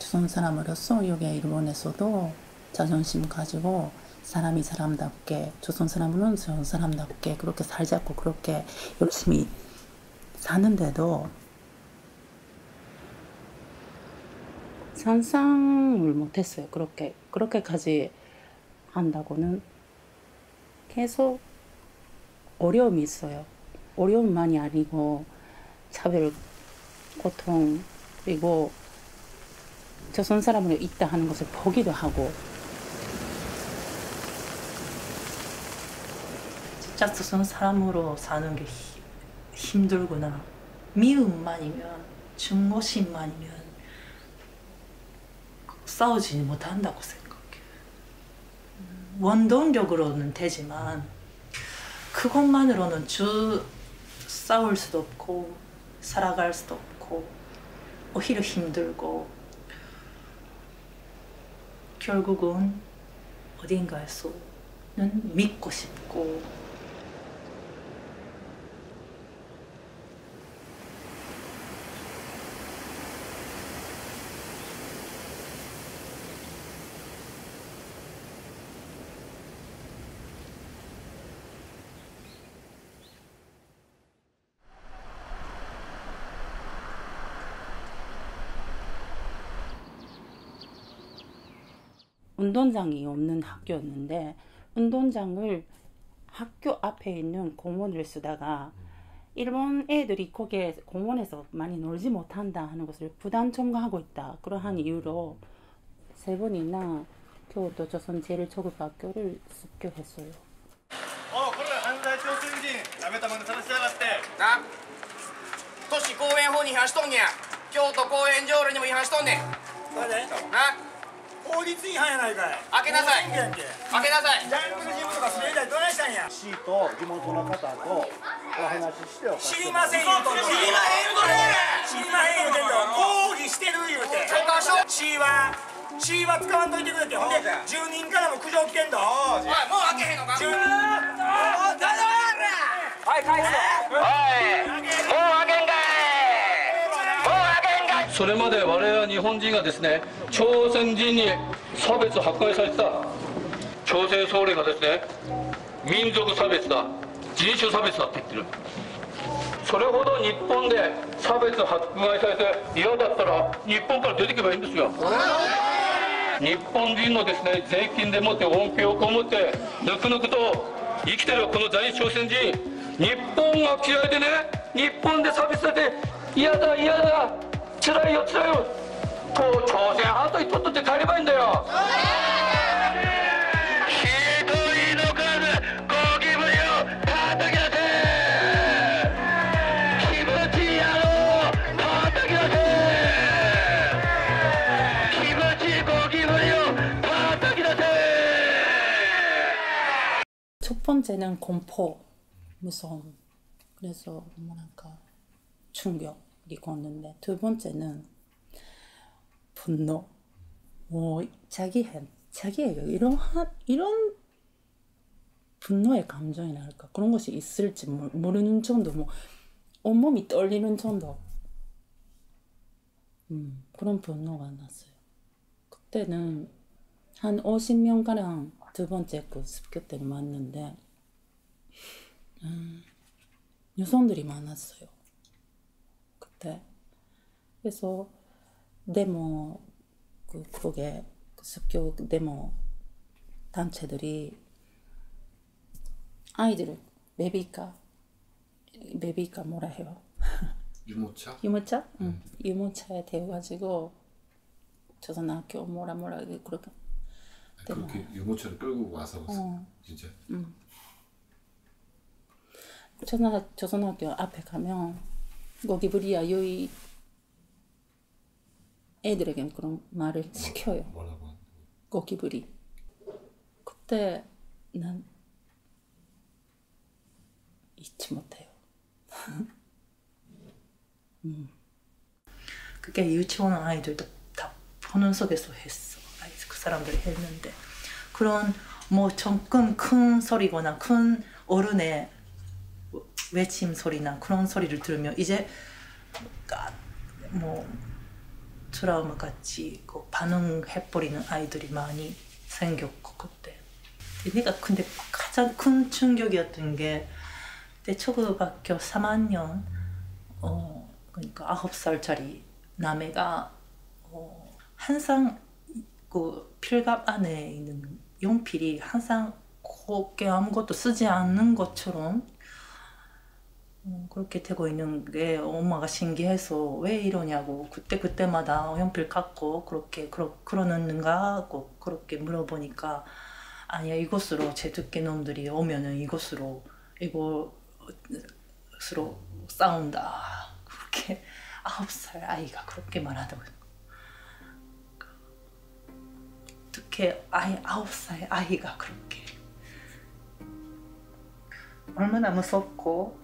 조선 사람으로서 여기 일본에서도 자존심 가지고 사람이 사람답게, 조선 사람은 조선 사람답게 그렇게 살자고 그렇게 열심히 사는데도 상상을 못했어요. 그렇게까지 한다고는. 계속 어려움이 있어요. 어려움만이 아니고 차별, 고통, 그리고 조선 사람으로 있다 하는 것을 보기도 하고. 진짜 조선 사람으로 사는 게 힘들구나. 미움만이면, 증오심만이면 싸우지 못한다고 생각해. 원동력으로는 되지만 그것만으로는 싸울 수도 없고 살아갈 수도 없고 오히려 힘들고 결국은 어딘가에서는 믿고 싶고 운동장이 없는 학교였는데 운동장을 학교 앞에 있는 공원을 쓰다가 일본 애들이 거기에 공원에서 많이 놀지 못한다 하는 것을 부담 첨가하고 있다. 그러한 이유로 3번이나 교토 조선 제일초급학교를 습격했어요. これ犯罪朝鮮人やめたまねさらしやがってな都市公園法に違反しとんねや京都公園条例にも違反しとんねん誰な法律違反やないかい開けなさいやんけ開けなさいジャングルジムとか滑り台どないしたんや市と地元の方とお話ししてよ知りませんよと知りまへんこれ知りまへん言うてんの抗議してる言うて許可証市は使わんといてくれてほんで住人からも苦情来てんのおいもう開けへんのか住人はい返すおいもう開けんかいもう開けんかいそれまで我々日本人がですね朝鮮人に差別迫害されてた朝鮮総連がですね民族差別だ人種差別だって言ってるそれほど日本で差別迫害されて嫌だったら日本から出てけばいいんですよ日本人のですね税金でもって恩恵を被ってぬくぬくと生きてるこの在日朝鮮人日本が嫌いでね日本で差別されて嫌だ嫌だ辛いよ辛いよと朝鮮半島にとっとって帰ればいいんだよ一人の数ゴキブリを叩き出せ気持ちいい野郎叩き出せ気持ちいいゴキブリを叩き出せ첫 번째는 공포, 무서움. 그래서 뭐랄까 충격이 컸는데 두 번째는 분노. 자기에게 이런 분노의 감정이 나올까? 그런 것이 있을지 모르는 정도, 뭐 온몸이 떨리는 정도. 그런 분노가 났어요. 그때는 한 50명가량 두 번째 그 습격 때는 왔는데 여성들이 많았어요. 그때. 그래서 데모 거기에 습격 데모 단체들이 아이들을 베비카 뭐라 해요? 유모차? 유모차? 응. 유모차에 태워가지고 조선학교 뭐라 그렇게. 그렇게 유모차를 끌고 와서 진짜. 조선학교 앞에 가면 고기부리야 여의 애들에겐 그런 말을 시켜요. 뭐라고? 고기부리. 그때 난 잊지 못해요. 그게 유치원 아이들도 다 보는 속에서 했어. 그 사람들이 했는데 그런 뭐 조금 큰 소리거나 큰 어른의 외침 소리나 그런 소리를 들으면 이제 뭐 트라우마 같이 반응해버리는 아이들이 많이 생겼고 그때. 내가 근데 가장 큰 충격이었던 게 내 초등학교 3학년 그러니까 9살짜리 남애가 항상 그 필갑 안에 있는 연필이 항상 곱게 아무것도 쓰지 않는 것처럼 그렇게 되고 있는 게 엄마가 신기해서 왜 이러냐고 그때마다 연필 갖고 그렇게 그러는가 하고 그렇게 물어보니까 아니야 이것으로 제특기 놈들이 오면은 이것으로 싸운다 그렇게 9살 아이가 그렇게 말하더라고요. 어떻게 9살 아이가 그렇게 얼마나 무섭고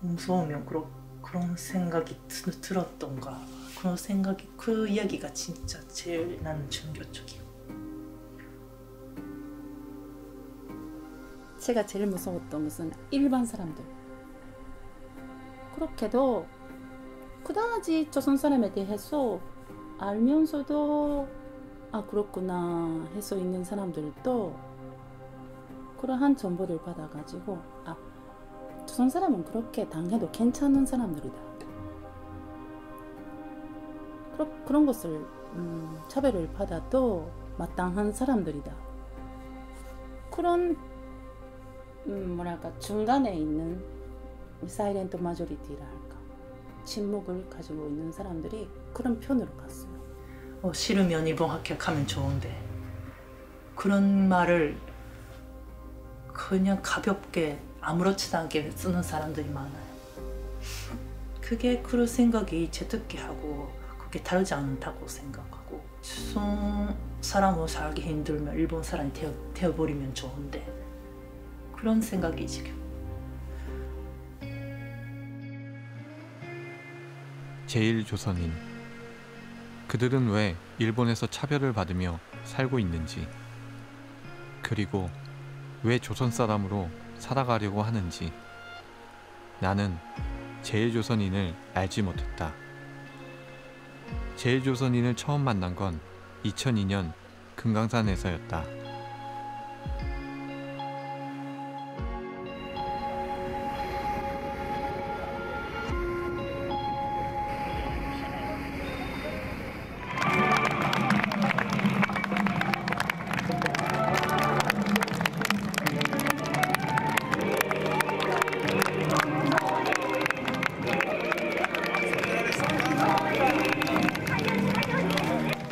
무서우면 그런 생각이 들었던가 그 이야기가 진짜 제일 나는 충격적이고 제가 제일 무서웠던 것은 일반 사람들. 그렇게도 그다지 조선 사람에 대해서 알면서도 그렇구나 해서 있는 사람들도 그러한 정보를 받아가지고 조선 사람은 그렇게 당해도 괜찮은 사람들이다. 그런 것을 차별을 받아도 마땅한 사람들이다. 그런 중간에 있는 사이렌트 마조리티라 할까, 침묵을 가지고 있는 사람들이 그런 편으로 갔어요. 싫으면 일본 합격하면 좋은데 그런 말을 그냥 가볍게 아무렇지도 않게 쓰는 사람들이 많아요. 그게 그런 생각이 제특기하고 그게 다르지 않다고 생각하고 조선 사람으로 살기 힘들면 일본 사람이 되어버리면 좋은데 그런 생각이 지금. 제1조선인. 그들은 왜 일본에서 차별을 받으며 살고 있는지, 그리고 왜 조선 사람으로 살아가려고 하는지 나는 제1조선인을 알지 못했다. 제1조선인을 처음 만난 건 2002년 금강산에서였다.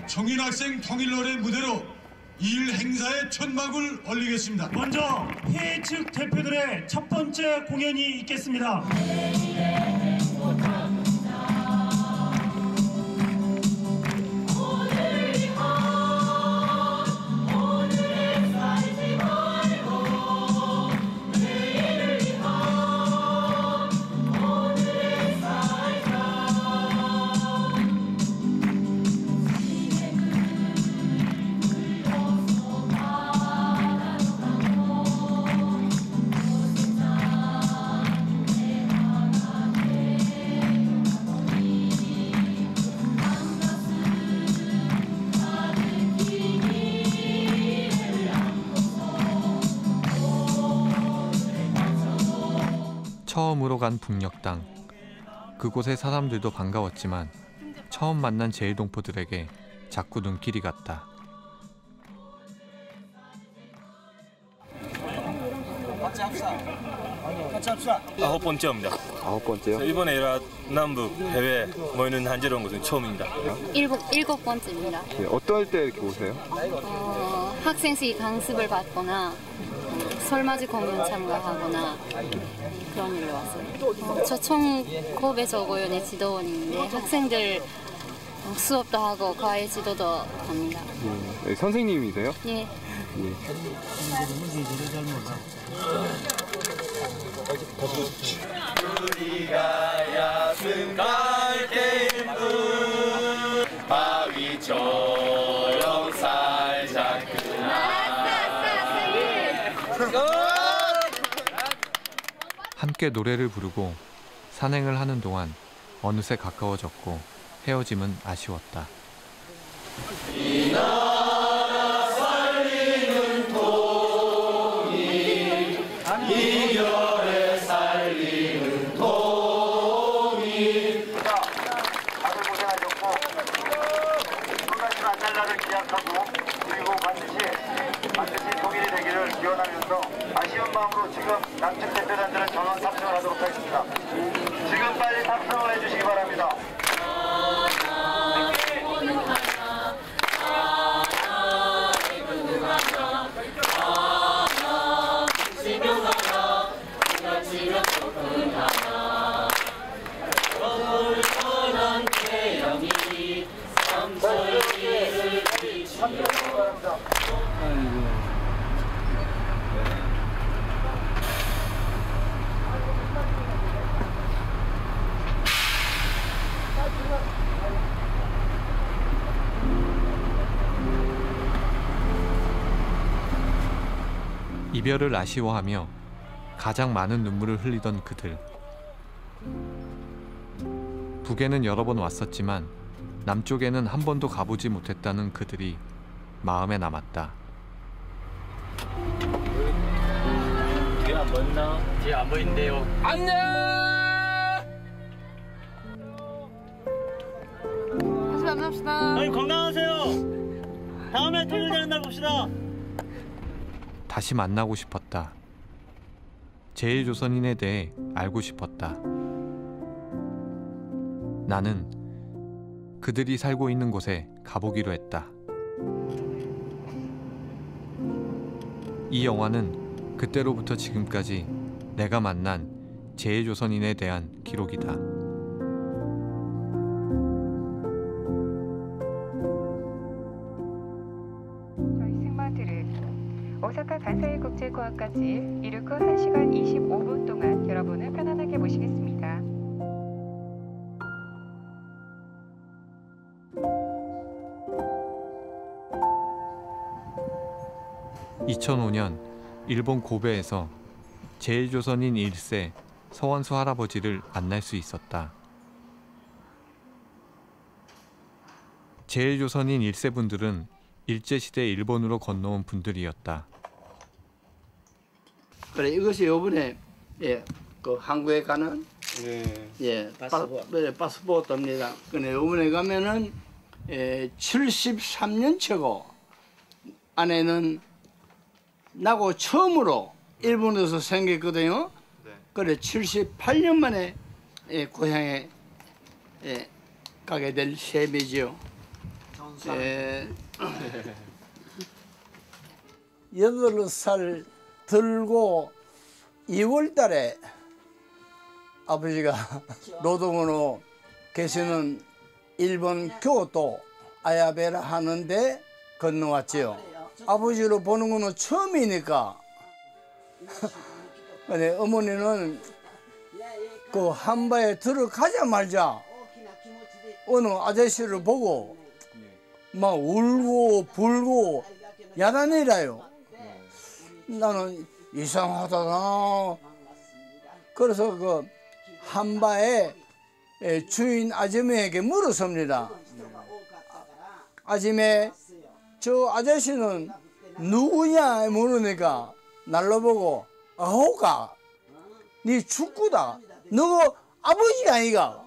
청인학생 통일날의 무대로 이일 행사의 첫막을 올리겠습니다. 먼저 회의 측 대표들의 첫 번째 공연이 있겠습니다. 처음으로 간 북녘땅. 그곳의 사람들도 반가웠지만 처음 만난 제1동포들에게 자꾸 눈길이 갔다. 아홉 번째입니다. 아홉 번째요? 이번에 남북 해외 모이는 한지로운 것은 처음입니다. 일곱 번째입니다. 네, 어떨 때 이렇게 오세요? 학생식 강습을 받거나 설맞이 공연 참가하거나 그런 일로 왔어요. 저 총 고베 저고연의 지도원인데 학생들 수업도 하고 과외 지도도 합니다. 네, 선생님이세요? 네. 우리가 야승 갈게임도 바위처럼 살자꾸나. 함께 노래를 부르고 산행을 하는 동안 어느새 가까워졌고 헤어짐은 아쉬웠다. 이 나라 살리는 통일, 이결에 살리는 통일. 다들 고생하셨고 끝까지 만날 날을 기약하고 그리고 반드시 통일이 되기를 기원하면서 아쉬운 마음으로 지금 남측 대표단들은 전원 탑승을 하도록 하겠습니다. 지금 빨리 탑승을 해주시기 바랍니다. 이별을 아쉬워하며 가장 많은 눈물을 흘리던 그들. 북에는 여러 번 왔었지만 남쪽에는 한 번도 가보지 못했다는 그들이 마음에 남았다. 뒤에 안 보였나? 뒤에 안 보이는데요. 안녕! 다시 만납시다. 아니, 건강하세요. 다음에 통일되는 날 봅시다. 다시 만나고 싶었다. 제1조선인에 대해 알고 싶었다. 나는 그들이 살고 있는 곳에 가보기로 했다. 이 영화는 그때로부터 지금까지 내가 만난 제1조선인에 대한 기록이다. 저희 승마들은 오사카 간사이 국제과학까지 이륙 후 1시간 25분 동안 여러분을 편안하게 모시겠습니다. (2005년) 일본 고베에서 제1조선인 1세 서원수 할아버지를 만날 수 있었다. 제1조선인 1세 분들은 일제시대 일본으로 건너온 분들이었다. 그래, 이것이 요번에 그 한국에 가는 파스포트입니다. 근데 요번에 가면은 73년째고 안에는 나고 처음으로 일본에서 생겼거든요. 그래 78년 만에 고향에 가게 될 셈이죠. 8살 들고 2월 달에 아버지가 노동으로 계시는 일본 교토 아야베라 하는데 건너왔지요. 아버지로 보는 거는 처음이니까. 근데 어머니는 그 한바에 들어가자마자 어느 아저씨를 보고 막 울고 불고 야단이라요. 나는 이상하다. 그래서 그 한바에 주인 아줌마에게 물었습니다. 아줌마, 저 아저씨는 누구냐 물으니까 날로 보고 아호가 네 축구다. 너 아버지 아이가.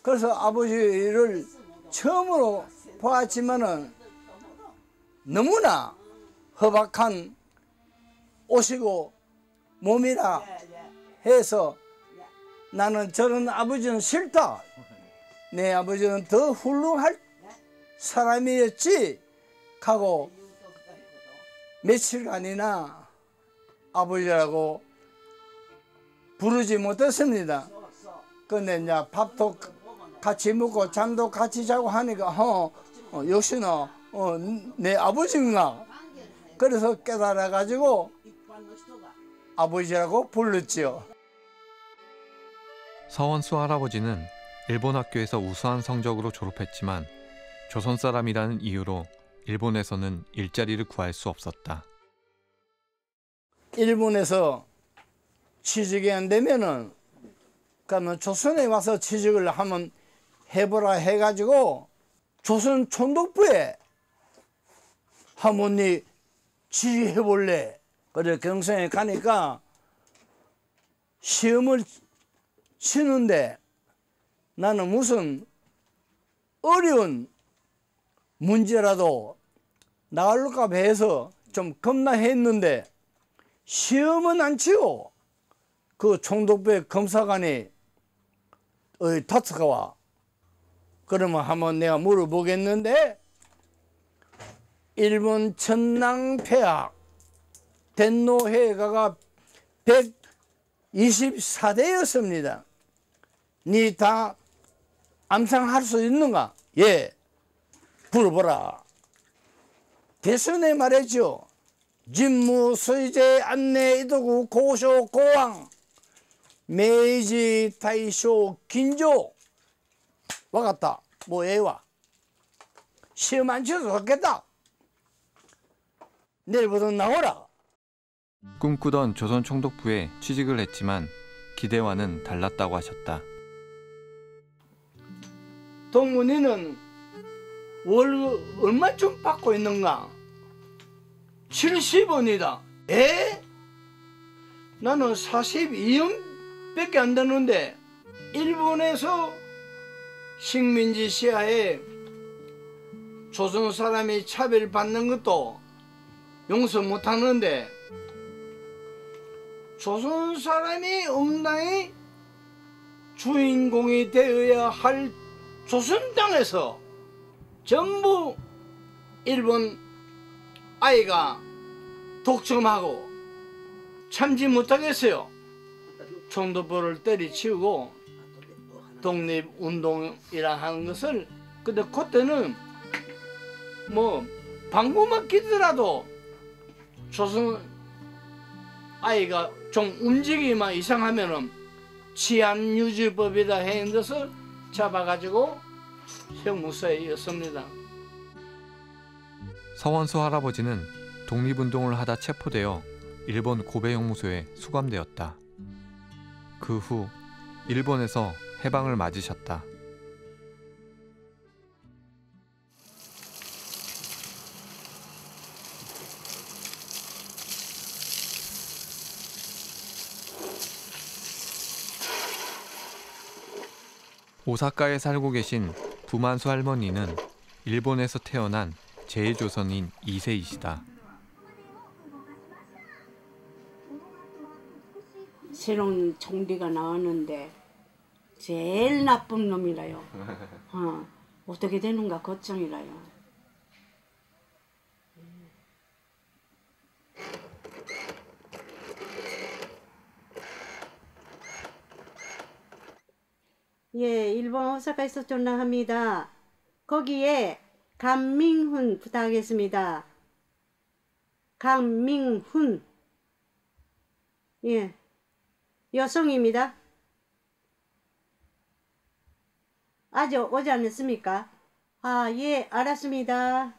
그래서 아버지를 처음으로 보았지만은 너무나 허박한 옷이고 몸이라 해서 나는 저런 아버지는 싫다. 내 아버지는 더 훌륭할 사람이었지 하고 며칠간이나 아버지라고 부르지 못했습니다. 근데 이제 밥도 같이 먹고 잠도 같이 자고 하니까 역시나 내 아버지인가. 그래서 깨달아 가지고 아버지라고 불렀지요. 서원수 할아버지는 일본 학교에서 우수한 성적으로 졸업했지만 조선 사람이라는 이유로 일본에서는 일자리를 구할 수 없었다. 일본에서 취직이 안 되면은 그러면 조선에 와서 취직을 하면 해보라 해가지고 조선 총독부에 한번 지휘해볼래. 그래 경성에 가니까 시험을 치는데 나는 무슨 어려운 문제라도 나갈까 해서 좀 겁나했는데 시험은 안 치고 그 총독부의 검사관이 다트가 와. 그러면 한번 내가 물어보겠는데 일본 천낭폐하 텐노해가가 124대였습니다. 니 다 암상할 수 있는가? 예. 물어보라. 대선에 말했죠. 진무수이제 안내 이도구 고쇼 고왕 메이지 다이쇼 긴조 와갔다. 뭐 애와 시험 안 쳐도 좋겠다. 내일부터 나오라. 꿈꾸던 조선 총독부에 취직을 했지만 기대와는 달랐다고 하셨다. 동문이는 월 얼마쯤 받고 있는가? 70원이다. 에? 나는 42원밖에 안 되는데 일본에서 식민지 시하에 조선 사람이 차별받는 것도 용서 못하는데 조선 사람이 응당히 주인공이 되어야 할 조선 땅에서 전부 일본 아이가 독점하고 참지 못하겠어요. 총독부를 때리치우고 독립운동이라 하는 것을 근데 그때는 뭐 방구만 끼더라도 조선 아이가 좀 움직이기만 이상하면은 치안유지법이다 하는 것을 잡아가지고 형무소에 이었습니다. 서원수 할아버지는 독립운동을 하다 체포되어 일본 고베 형무소에 수감되었다. 그 후 일본에서 해방을 맞으셨다. 오사카에 살고 계신 부만수 할머니는 일본에서 태어난 제1조선인 2세이시다. 새로운 총리가 나왔는데 제일 나쁜 놈이라요. 어떻게 되는가 걱정이라요. 예, 일본 오사카에서 전화합니다. 거기에 강민훈 부탁하겠습니다. 강민훈. 예, 여성입니다. 아직 오지 않았습니까? 아, 예, 알았습니다.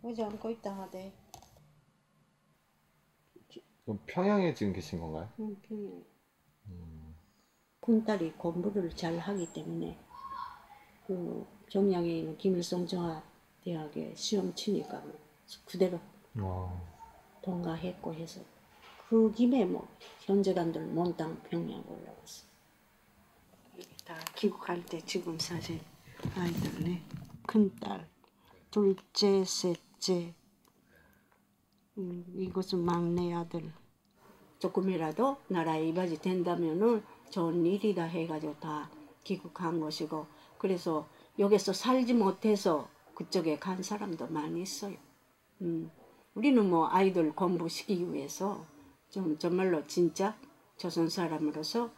오지 않고 있다 하대. 그럼 평양에 지금 계신 건가요? 응, 평양. 큰딸이 공부를 잘 하기 때문에 그 평양에 있는 김일성 정화대학에 시험 치니까 그대로 통과했고 해서 그 김에 뭐 형제간들 몽땅 평양 올라왔어. 다 귀국할 때 지금 사실 아이들네. 큰딸, 둘째, 셋째, 이것은 막내 아들. 조금이라도 나라에 이바지 된다면은 좋은 일이다 해가지고 다 귀국한 것이고, 그래서 여기서 살지 못해서 그쪽에 간 사람도 많이 있어요. 우리는 뭐 아이들 공부시키기 위해서 좀 정말로 진짜 조선 사람으로서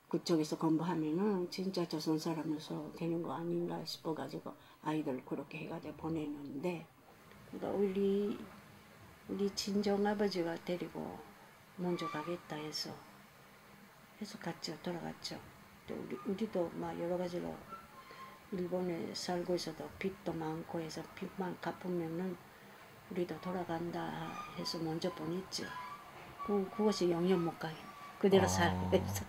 그쪽에서 공부하면은 진짜 조선 사람으로서 되는 거 아닌가 싶어가지고 아이들 그렇게 해가지고 보내는데, 우리 친정아버지가 데리고 먼저 가겠다 해서 갔죠. 돌아갔죠. 우리도 막 여러 가지로 일본에 살고 있어도 빚도 많고 해서 빚만 갚으면은 우리도 돌아간다 해서 먼저 보냈죠. 그것이 영영 못 가게 그대로 살고 해서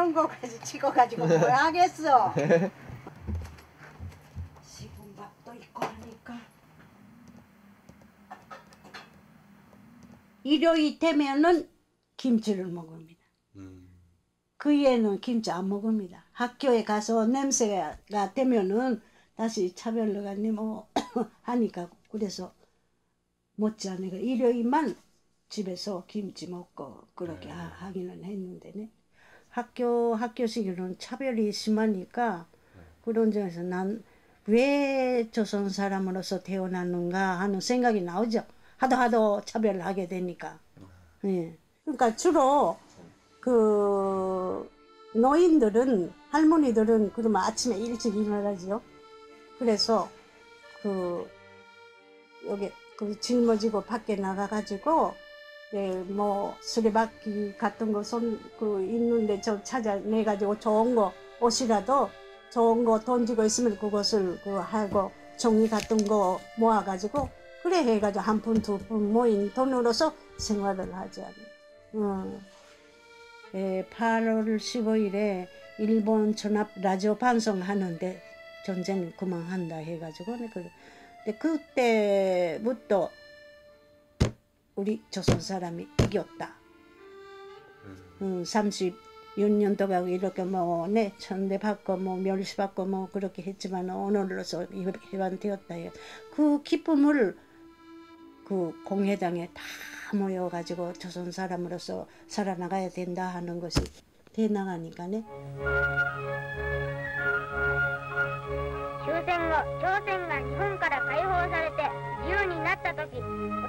그런 거까지 찍어가지고 뭘 하겠어. 식은 밥도 있고 하니까. 일요일 되면은 김치를 먹습니다. 그 이후에는 김치 안 먹습니다. 학교에 가서 냄새가 되면은 다시 차별로가니 뭐 하니까 그래서 못지 않으니까 일요일만 집에서 김치 먹고 그렇게 하기는 했는데네. 학교식으로는 차별이 심하니까 그런 점에서 난 왜 조선 사람으로서 태어났는가 하는 생각이 나오죠. 하도 차별을 하게 되니까. 예. 그러니까 주로 그 노인들은 할머니들은 그러면 아침에 일찍 일어나죠. 그래서 그 여기 그 짊어지고 밖에 나가가지고 뭐 수레바퀴 같은 거 손 그 있는데 저 찾아내가지고 좋은 거 옷이라도 좋은 거 던지고 있으면 그것을 그 하고 종이 같은 거 모아가지고 그래 해가지고 한 푼 두 푼 모인 돈으로서 생활을 하지 않아요. 8월 15일에 일본 전합 라디오 방송하는데 전쟁 그만한다 해가지고 근데 그때부터 우리 조선 사람이 이겼다. 36년도가 이렇게 뭐 천대 받고 뭐 멸시 받고 뭐 그렇게 했지만 오늘로서 해방되었다 해요. 그 기쁨을 그 공회당에 다 모여가지고 조선 사람으로서 살아나가야 된다 하는 것이 돼나가니까네. 終戦後、朝鮮が日本から解放されて自由になった時、お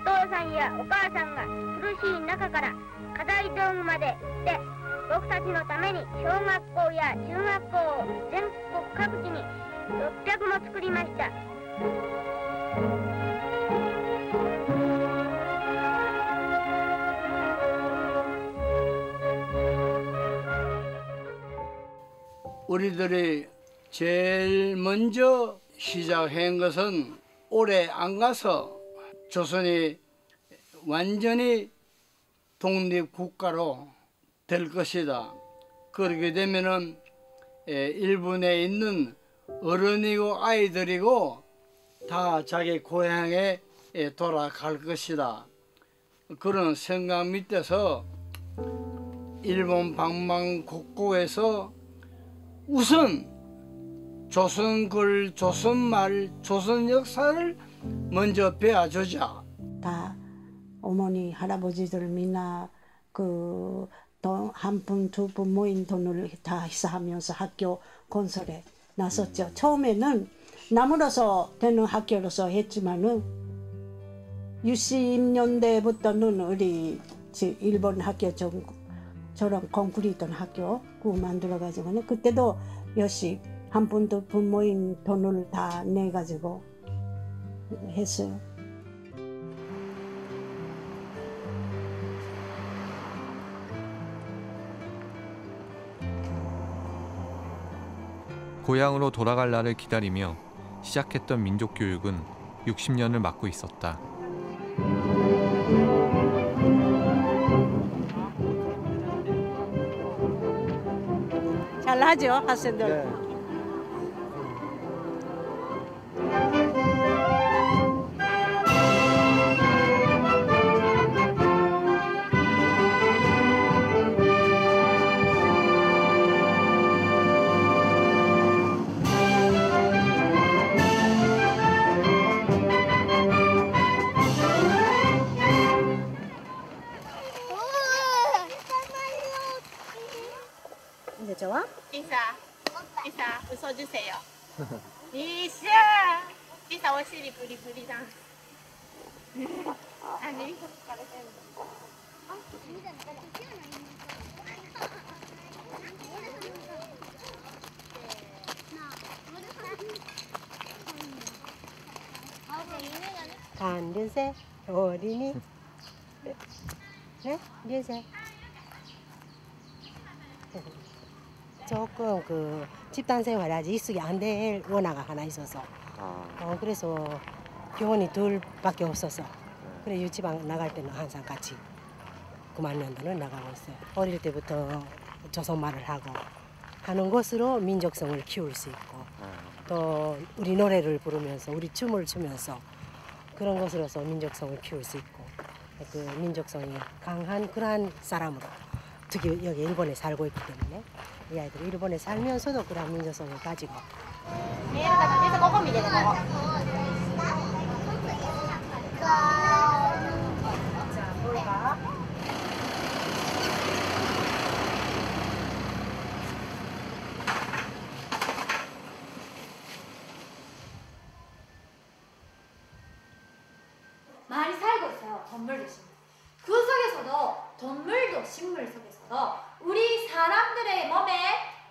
父さんやお母さんが苦しい中から家財道具まで売って僕たちのために小学校や中学校を全国各地に600も作りました。 우리들이 제일 먼저 시작한 것은 오래 안 가서 조선이 완전히 독립국가로 될 것이다. 그렇게 되면은 일본에 있는 어른이고 아이들이고 다 자기 고향에 돌아갈 것이다. 그런 생각 밑에서 일본 방방곡곡에서 우선 조선글, 조선말, 조선 역사를 먼저 배워주자. 다 어머니, 할아버지들 미나 그 한 푼, 두 푼 모인 돈을 다 희사하면서 학교 건설에 나섰죠. 처음에는 나무로서 되는 학교로서 했지만은 60년대부터는 우리 일본 학교 저런 콘크리트 학교 그거 만들어가지고는 그때도 역시 한 푼 두 푼 모인 돈을 다 내가지고 했어요. 고향으로 돌아갈 날을 기다리며 시작했던 민족 교육은 60년을 맞고 있었다. 잘하죠, 학생들. 네. 이제 좋아? 이사 웃어주세요. 이샤 이사 오시리 부리부리다. 아니. 안되세 어린이. 네? 되세. 조금 그 집단 생활이 아직 익숙이 안 될 원화가 하나 있어서 그래서 교원이 둘밖에 없어서 그래 유치방 나갈 때는 항상 같이 9만 년도는 나가고 있어요. 어릴 때부터 조선말을 하고 하는 것으로 민족성을 키울 수 있고 또 우리 노래를 부르면서 우리 춤을 추면서 그런 것으로서 민족성을 키울 수 있고 그 민족성이 강한 그러한 사람으로 특히 여기 일본에 살고 있기 때문에 이 아이들이 일본에 살면서도 그러한 민족성을 가지고 많이 살고 있어요. 동물도 식물. 그 속에서도 동물도 식물 속에서도 우리 사람들의 몸에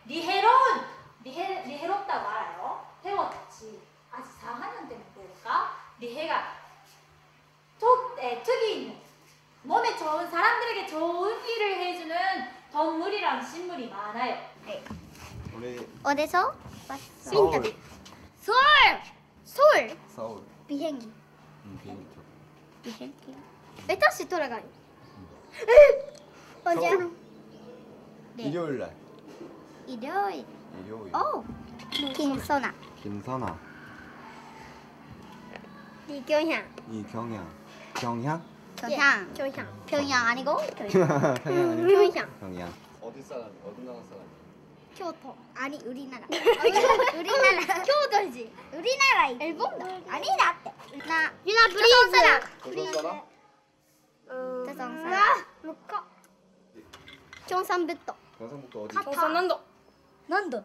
리해롭다고 알아요. 태워같이 아직 4학년 때문에 보니까 리해가 특이 있는 몸에 좋은 사람들에게 좋은 일을 해주는 동물이랑 식물이 많아요. 네. 어디서? 서울. 서울. 서울. 비행기. 비행기 쪽. 비행기. 왜 다시 돌아가요? 언제? 네. 일요일 날. 일요일. 일요일. 김선아. 김선아. 이경향. 이경향. 경향? 경향. 평양 아니고? 평양 아니고? 평양. 어디 사람? 어디 나라 사람? 교토. 아니 우리나라. 우리나라. 교토지. 우리나라. 일본도. 아니 나때. 나 조선 사람. 조선 사람? 조선 사람. 경상북도. 경상북도 어디? 경상남도. 난도.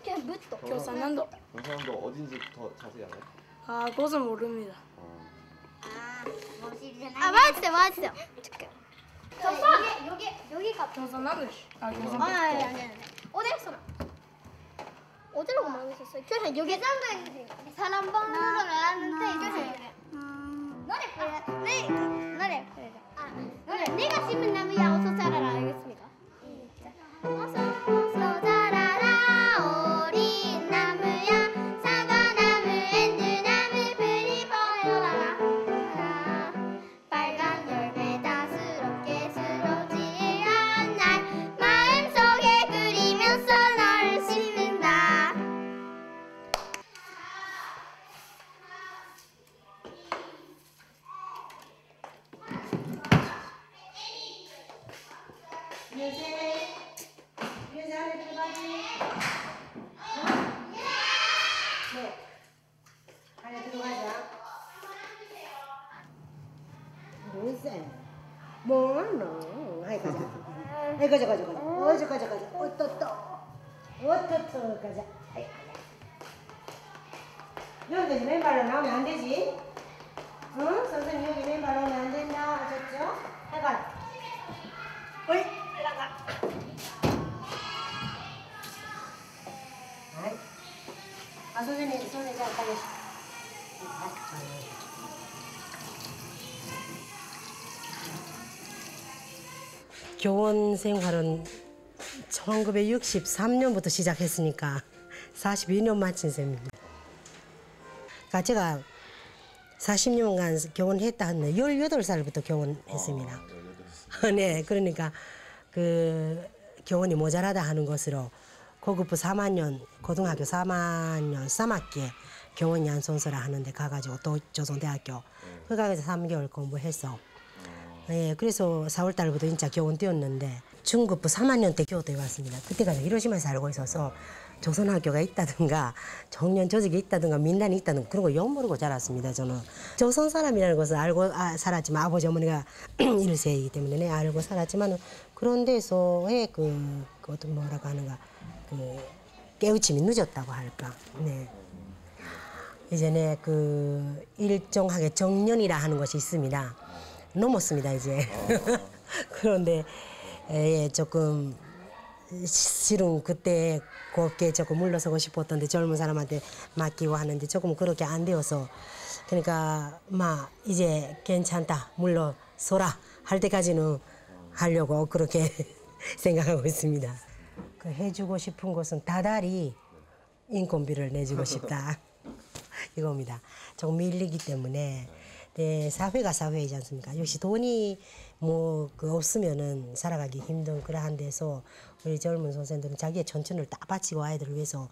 경북도. 경상남도. 경상남도 어딘지 더 자세히 알아요? 아, 그것은 모릅니다. 맞았어요. 여기가 경상남도. 아니. 어디로 망했었어요? 교장 여기 사람 번호를 알았는데 노래 내가 심은 나무야 어서 자라라 알겠습니까? 어서 자라라 어린 나무야 사과나무 엔두나무 풀이 보여라 빨간 열매 다스럽게 스러질 날 마음속에 그리면서 너를 심는다. 뭐하노? 아이 가자. 가자. 어떠 가자. 여기까지 맨발로 나오면 안 되지? 응? 선생님 여기 맨발로 오면 안 된다. 아셨죠? 해봐. 어이, 올라가. 아이. 선생님 손에 잘 빨리. 교원 생활은 1963년부터 시작했으니까 42년 마친 셈입니다. 그러니까 제가 40년간 교원했다 하는데 18살부터 교원했습니다. 네, 그러니까 그 교원이 모자라다 하는 것으로 고급부 3학년, 고등학교 3학년 3학기에 교원 양손서라 하는데 가가지고 또 조선대학교 그 가서 3개월 공부해서 예, 그래서 4월 달부터 진짜 교원 뛰었는데 중급부 3학년 때 교도에 왔습니다. 그때까지 히로시마에 살고 있어서 조선학교가 있다든가 청년 조직이 있다든가 민단이 있다든가 그런 거 영 모르고 자랐습니다. 저는 조선 사람이라는 것을 알고 살았지만 아버지 어머니가 1세이기 때문에 네, 알고 살았지만 그런 데서의 그 어떤 뭐라고 하는가 그 깨우침이 늦었다고 할까. 네. 이제는 그 일정하게 정년이라 하는 것이 있습니다. 넘었습니다 이제. 그런데 예, 조금 실은 그때 곱게 조금 물러서고 싶었던데 젊은 사람한테 맡기고 하는데 조금 그렇게 안 되어서 그러니까 막 이제 괜찮다 물러서라 할 때까지는 하려고 그렇게 생각하고 있습니다. 그 해주고 싶은 것은 다달이 인건비를 내주고 싶다 이겁니다. 조금 밀리기 때문에 네, 사회가 사회이지 않습니까? 역시 돈이 뭐 그 없으면은 살아가기 힘든 그러한 데서 우리 젊은 선생들은 자기의 천천을 다 바치고 아이들을 위해서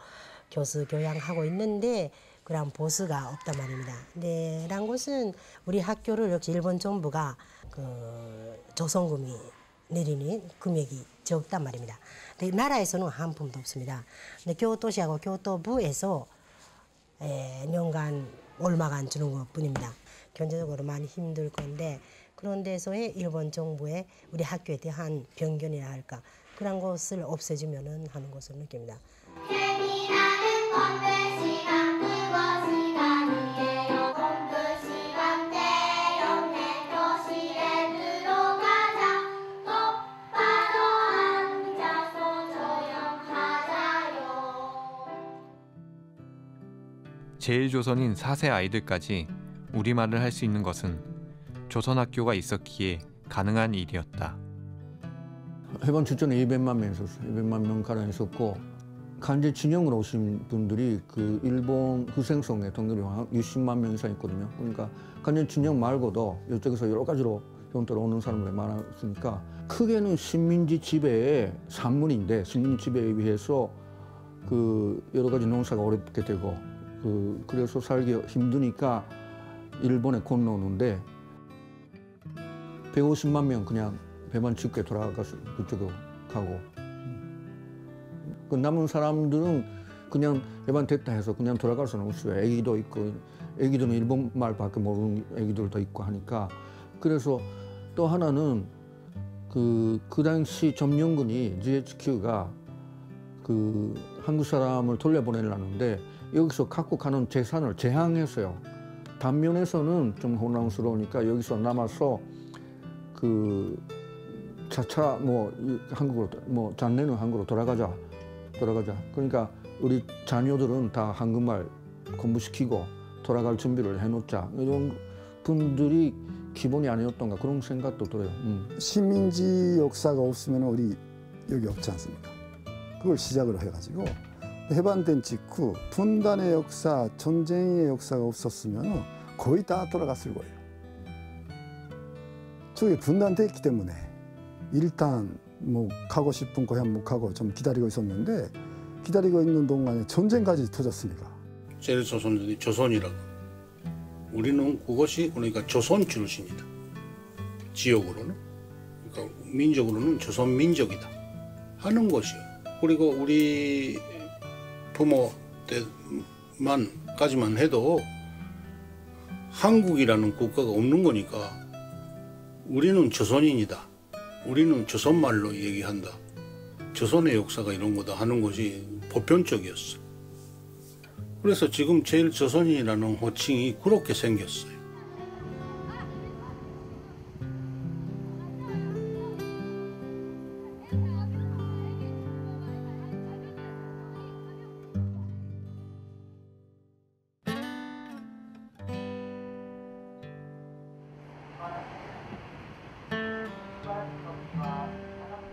교수 교양하고 있는데 그런 보수가 없단 말입니다. 네, 라는 것은 우리 학교를 역시 일본 정부가 그 조선금이 내리는 금액이 적단 말입니다. 근데 나라에서는 한 푼도 없습니다. 근데 교토시하고 교토부에서 년간 얼마간 주는 것뿐입니다. 경제적으로 많이 힘들 건데 그런 데서의 일본 정부의 우리 학교에 대한 편견이라 할까 그런 것을 없애주면은 하는 것을 느낍니다. 재미나는 공부 시간 국어 시간이에요. 공부 시간 때요 내 교실에 들어가자. 똑바로 앉아서 조용하자요. 제1조선인 4세 아이들까지 우리말을 할 수 있는 것은 조선학교가 있었기에 가능한 일이었다. 해방 직전에 200만 명 있었어요. 200만 명 가량 있었고 간제 진영으로 오신 분들이 그 일본 후생성의 동료리 한 60만 명 이상 있거든요. 그러니까 간제 진영 말고도 이쪽에서 여러 가지로 형태로 오는 사람들이 많았으니까 크게는 식민지 지배의 산물인데 식민지 지배에 의해서 그 여러 가지 농사가 어렵게 되고 그래서 살기 힘드니까 일본에 건너오는데 150만 명 그냥 배만 짚게 돌아가서 그쪽으로 가고 그 남은 사람들은 그냥 배반됐다 해서 그냥 돌아갈 수는 없어요. 애기도 있고 애기들은 일본 말밖에 모르는 애기들도 있고 하니까 그래서 또 하나는 그 당시 점령군이 GHQ가 그 한국 사람을 돌려보내려는데 여기서 갖고 가는 재산을 제한했어요. 단면에서는 좀 혼란스러우니까 여기서 남아서 그 차차 뭐 한국으로 뭐 자네는 한국으로 돌아가자. 그러니까 우리 자녀들은 다 한국말 공부시키고 돌아갈 준비를 해놓자. 이런 분들이 기본이 아니었던가 그런 생각도 들어요. 식민지 역사가 없으면 우리 여기 없지 않습니까? 그걸 시작으로 해가지고 해방된 직후 분단의 역사, 전쟁의 역사가 없었으면 거의 다 돌아갔을 거예요. 저기 분단됐기 때문에 일단 뭐 가고 싶은 고향 못 가고 좀 기다리고 있었는데 기다리고 있는 동안에 전쟁까지 터졌으니까. 제1조선이 조선이라고. 우리는 그것이 그러니까 조선 출신이다. 지역으로는. 그러니까 민족으로는 조선 민족이다. 하는 것이요. 그리고 우리 부모 때만까지만 해도 한국이라는 국가가 없는 거니까 우리는 조선인이다. 우리는 조선말로 얘기한다. 조선의 역사가 이런 거다 하는 것이 보편적이었어. 그래서 지금 제1조선인이라는 호칭이 그렇게 생겼어요.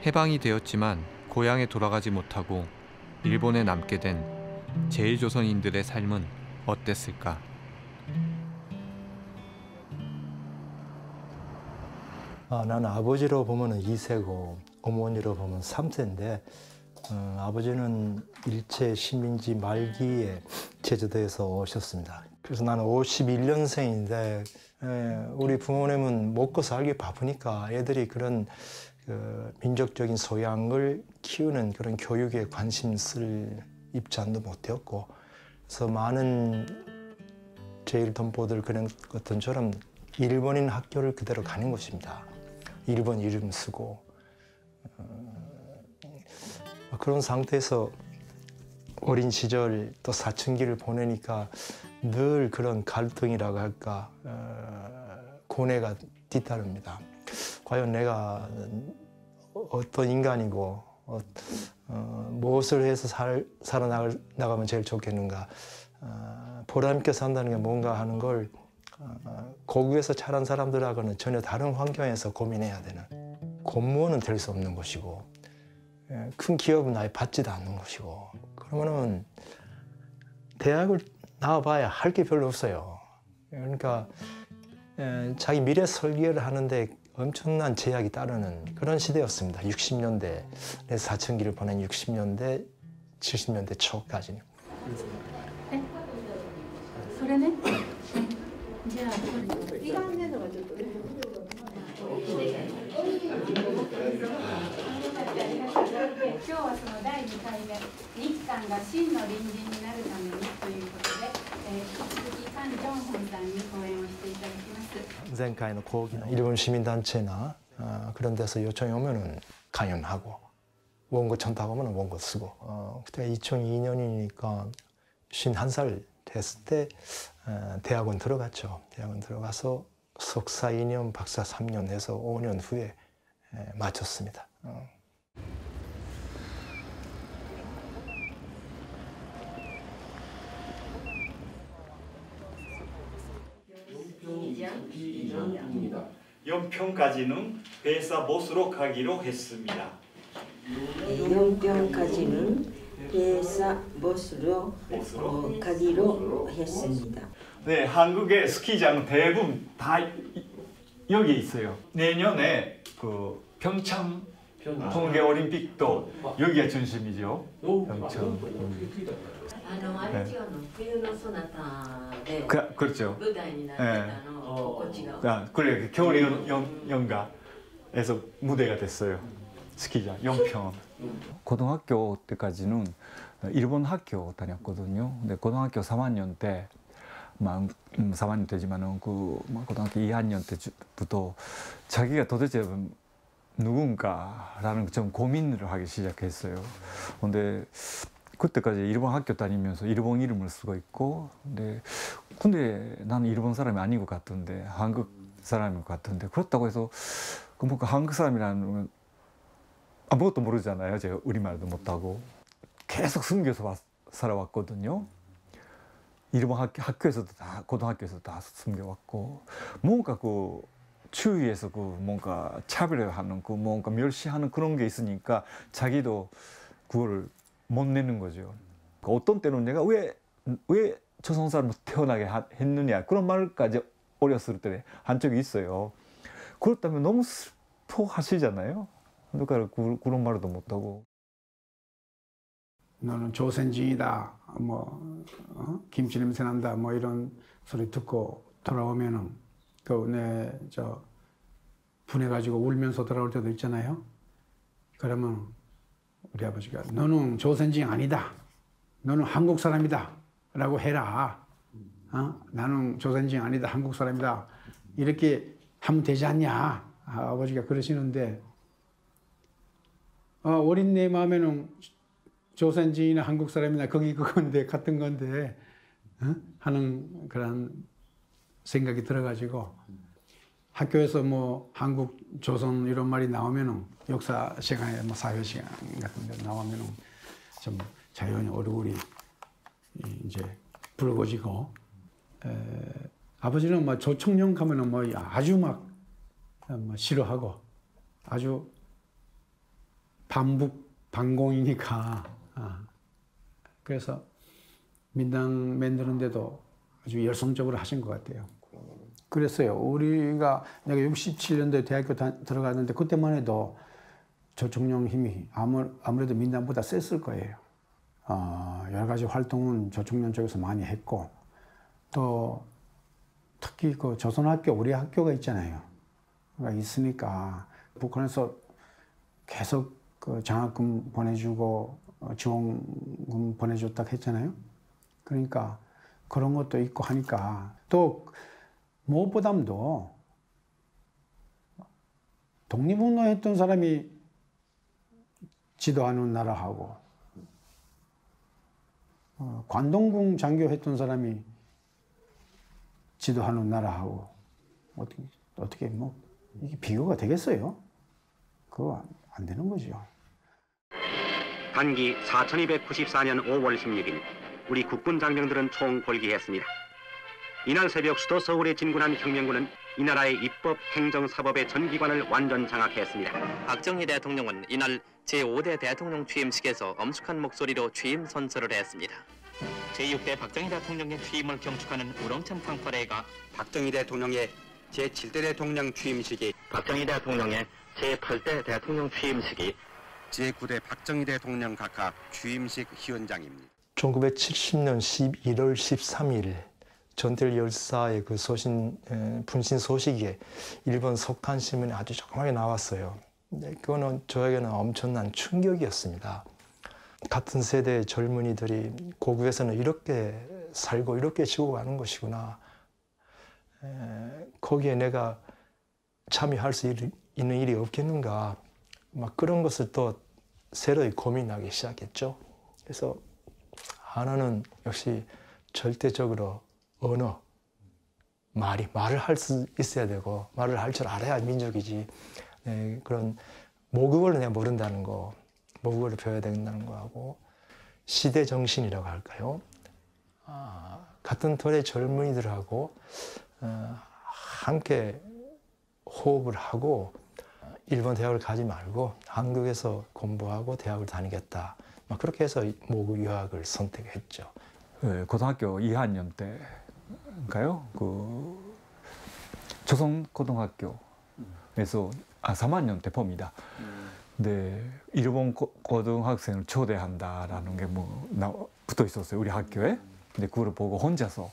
해방이 되었지만 고향에 돌아가지 못하고 일본에 남게 된 제1조선인들의 삶은 어땠을까? 나는 아버지로 보면 2세고 어머니로 보면 3세인데 아버지는 일제 식민지 말기에 제주도에서 오셨습니다. 그래서 나는 51년생인데 우리 부모님은 먹고 살기 바쁘니까 애들이 그런 민족적인 소양을 키우는 그런 교육에 관심 쓸 입장도 못되었고 그래서 많은 제1동포들 그런 것들처럼 일본인 학교를 그대로 가는 것입니다. 일본 이름 쓰고 그런 상태에서 어린 시절 또 사춘기를 보내니까 늘 그런 갈등이라고 할까 고뇌가 뒤따릅니다. 과연 내가 어떤 인간이고 무엇을 해서 살아나가면 제일 좋겠는가, 보람있게 산다는 게 뭔가 하는 걸 고국에서 자란 사람들하고는 전혀 다른 환경에서 고민해야 되는, 공무원은 될 수 없는 것이고 큰 기업은 아예 받지도 않는 것이고, 그러면은 대학을 나와봐야 할 게 별로 없어요. 그러니까 자기 미래 설계를 하는데 엄청난 제약이 따르는 그런 시대였습니다. 60년대 사춘기를 보낸 60년대, 70년대 초까지는. それね。じゃあこれ。今日はその第2回目、日韓が真の隣人になるためにということで、引き続きカン・ジョンホンさんに講演をしていただきます。前回の講義の일본 시민단체나 그런 데서 요청이 오면은 강연하고 원고 첨부하고 오면 원고 쓰고 그때 2002년이니까 51살 됐을 때 대학원 들어갔죠. 대학원 들어가서 석사 2년, 박사 3년 해서 5년 후에 마쳤습니다. 연평까지는 회사 보스로 가기로 했습니다. 연평까지는 회사 보스로 가기로 했습니다. 네, 한국의 스키장 대부분 다 여기 있어요. 내년에 그 평창 동계 올림픽도 여기가 중심이죠. 평창. 그렇죠. 그래 겨울 연가에서 무대가 됐어요. 스키장 연평. 고등학교 때까지는 일본 학교 다녔거든요. 근데 고등학교 3학년 때, 3학년 때지만은 고등학교 2학년 때부터 자기가 도대체 누군가라는 좀 고민을 하기 시작했어요. 근데 그때까지 일본 학교 다니면서 일본 이름을 쓰고 있고, 근데 나는 일본 사람이 아닌 것 같던데, 한국 사람인 것 같은데, 그렇다고 해서 뭔가 한국 사람이라는 아무것도 모르잖아요. 제가 우리말도 못하고 계속 숨겨서 살아왔거든요. 일본 학교에서도 다 고등학교에서도 다 숨겨왔고, 뭔가 주위에서 뭔가 차별하는 뭔가 멸시하는 그런 게 있으니까 자기도 그거를 못 내는 거죠. 어떤 때는 내가 왜 조선 사람으로 태어나게 했느냐 그런 말까지 어렸을 때 한 적이 있어요. 그렇다면 너무 슬퍼하시잖아요. 그러니까 그런 말도 못하고. 너는 조선진이다, 김치 냄새 난다, 이런 소리 듣고 돌아오면은 분해가지고 울면서 돌아올 때도 있잖아요. 그러면 우리 아버지가 너는 조선진 아니다, 너는 한국 사람이다 라고 해라. 나는 조선진 아니다, 한국 사람이다 이렇게 하면 되지 않냐. 아버지가 그러시는데 어린 내 마음에는 조선진이나 한국 사람이나 그건데 같은 건데 하는 그런 생각이 들어가지고 학교에서 한국, 조선 이런 말이 나오면은 역사 시간에 사회 시간 같은 데 나오면은 좀 자연히 얼굴이 이제 붉어지고 아버지는 조총련 가면은 아주 싫어하고 아주 반공이니까 그래서 민당 만드는데도 아주 열성적으로 하신 것 같아요. 그랬어요. 내가 67년도에 대학교 들어갔는데 그때만 해도 조총련 힘이 아무래도 민당보다 셌을 거예요. 여러 가지 활동은 조총련 쪽에서 많이 했고 또 특히 조선학교, 우리 학교가 있잖아요. 있으니까 북한에서 계속 장학금 보내주고 지원금 보내줬다 했잖아요. 그러니까 그런 것도 있고 하니까 또 무엇보다도 독립운동했던 사람이 지도하는 나라하고 관동궁 장교했던 사람이 지도하는 나라하고 어떻게 이게 비교가 되겠어요? 그거 안 되는 거죠. 단기 4294년 5월 16일 우리 국군 장병들은 총궐기했습니다. 이날 새벽 수도 서울에 진군한 혁명군은 이 나라의 입법, 행정, 사법의 전 기관을 완전 장악했습니다. 박정희 대통령은 이날 제5대 대통령 취임식에서 엄숙한 목소리로 취임 선서를 했습니다. 제6대 박정희 대통령의 취임을 경축하는 우렁찬 fanfare가 박정희 대통령의 제7대 대통령 취임식이 박정희 대통령의 제8대 대통령 취임식이 제9대 박정희 대통령 각하 취임식 현장입니다. 1970년 11월 13일 전태일 열사의 그 분신 소식이 일본 석간신문에 아주 조그맣게 나왔어요. 그거는 저에게는 엄청난 충격이었습니다. 같은 세대의 젊은이들이 고국에서는 이렇게 살고 이렇게 죽어가는 것이구나. 거기에 내가 참여할 수 있는 일이 없겠는가. 막 그런 것을 또 새로이 고민하기 시작했죠. 그래서 하나는 역시 절대적으로 언어, 말을 할 수 있어야 되고 말을 할 줄 알아야 민족이지. 그런 모국어를 내가 모른다는 거, 모국어를 배워야 된다는 거하고 시대 정신이라고 할까요? 같은 또래 젊은이들하고 함께 호흡을 하고 일본 대학을 가지 말고 한국에서 공부하고 대학을 다니겠다. 막 그렇게 해서 모국 유학을 선택했죠. 네, 고등학교 2학년 때인가요? 그 조선고등학교에서 3학년 때 봅니다. 근데 일본 고등학생을 초대한다라는 게 붙어 있었어요, 우리 학교에. 근데 그걸 보고 혼자서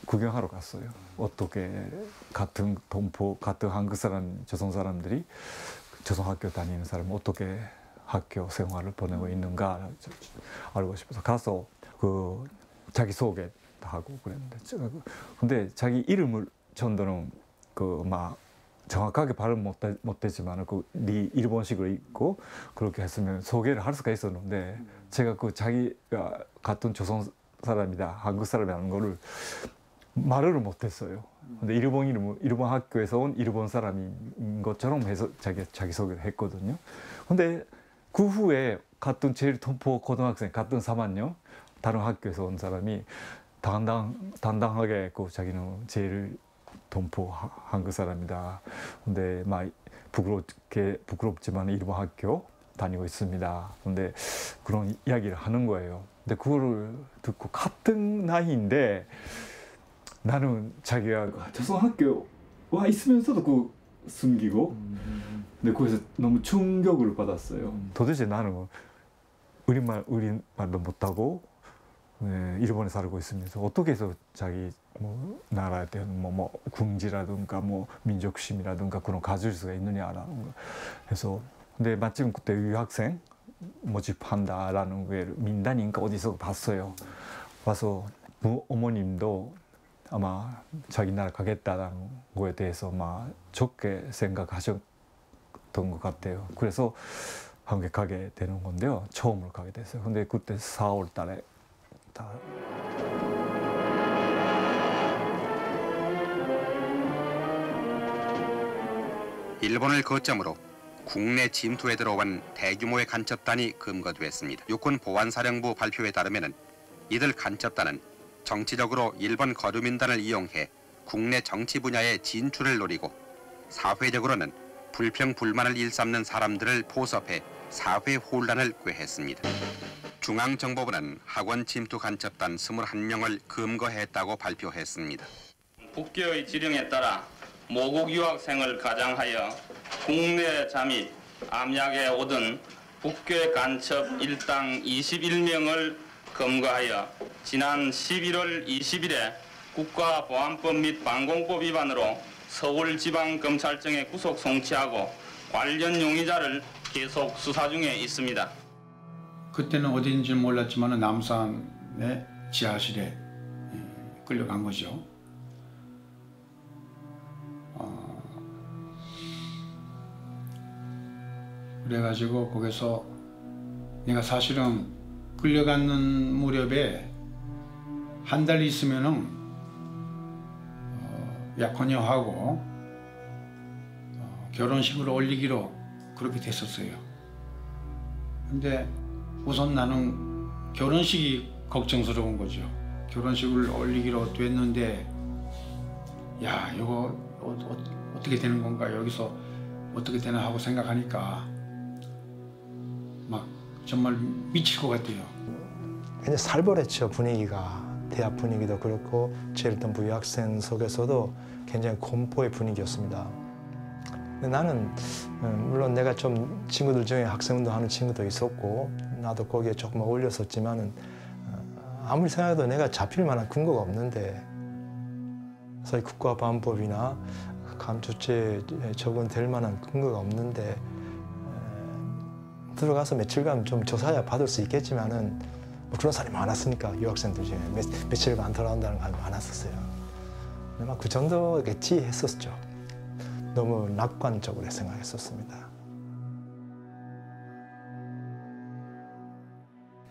구경하러 갔어요. 어떻게 같은 동포, 같은 한국 사람, 조선 사람들이 조선학교 다니는 사람은 어떻게 학교 생활을 보내고 있는가 알고 싶어서 가서 그 자기 소개 하고 그랬는데, 근데 자기 이름을 전도는 그 막 정확하게 발음 못했지만 그 네 일본식으로 읽고 그렇게 했으면 소개를 할 수가 있었는데, 제가 그 자기가 같은 조선 사람이다, 한국 사람이라는 거를 말을 못했어요. 근데 일본 학교에서 온 일본 사람인 것처럼 해서 자기 소개를 했거든요. 근데 그 후에 같은 제일 동포 고등학생, 같은 3학년 다른 학교에서 온 사람이 당당하게 그 자기는 제일 동포 한국 사람이다. 근데 막 부끄럽지만 일본 학교 다니고 있습니다. 근데 그런 이야기를 하는 거예요. 근데 그거를 듣고 같은 나이인데 나는 자기가 조선 학교 와 있으면서도 그 숨기고, 근데 거기서 너무 충격을 받았어요. 도대체 나는 우리말도 못하고 일본에 살고 있으면서 어떻게 해서 자기 나라에 대한 궁지라든가 민족심이라든가 그런 가질 수가 있느냐라는 거. 그래서 근데 마침 그때 유학생 모집한다라는 게 민단인가 어디서 봤어요. 와서 어머님도 아마 자기 나라 가겠다는 거에 대해서 막 좋게 생각하셨던 것 같아요. 그래서 한국에 가게 되는 건데요. 처음으로 가게 됐어요. 근데 그때 4월 달에 일본을 거점으로 국내 침투에 들어온 대규모의 간첩단이 검거됐습니다. 육군보안사령부 발표에 따르면 이들 간첩단은 정치적으로 일본 거류민단을 이용해 국내 정치 분야의 진출을 노리고, 사회적으로는 불평 불만을 일삼는 사람들을 포섭해 사회 혼란을 꾀했습니다. 중앙정보부는 학원 침투 간첩단 21명을 검거했다고 발표했습니다. 국교의 지령에 따라 모국 유학생을 가장하여 국내 잠입, 암약에 오던 국교의 간첩 일당 21명을 검거하여 지난 11월 20일에 국가보안법 및 방공법 위반으로 서울지방검찰청에 구속 송치하고 관련 용의자를 계속 수사 중에 있습니다. 그때는 어디인지 몰랐지만 남산의 지하실에 끌려간 거죠. 그래가지고 거기서 내가 사실은 끌려가는 무렵에 한 달 있으면은 약혼녀하고 결혼식을 올리기로 그렇게 됐었어요. 근데 우선 나는 결혼식이 걱정스러운 거죠. 결혼식을 올리기로 됐는데, 야, 이거 어떻게 되는 건가, 여기서 어떻게 되나 하고 생각하니까 막 정말 미칠 것 같아요. 굉장히 살벌했죠, 분위기가. 대학 분위기도 그렇고 첼턴부 유학생 속에서도 굉장히 공포의 분위기였습니다. 근데 나는 물론 내가 좀 친구들 중에 학생운동 하는 친구도 있었고 나도 거기에 조금 어울렸었지만은 아무리 생각해도 내가 잡힐 만한 근거가 없는데 소위 국가보안법이나 감초죄에 적용될 만한 근거가 없는데 들어가서 며칠간 좀 조사야 받을 수 있겠지만은 뭐 그런 사람이 많았으니까 유학생들 중에 며칠간 안 돌아온다는 사람이 많았었어요. 근데 막 그 정도겠지 했었죠. 너무 낙관적으로 생각했었습니다.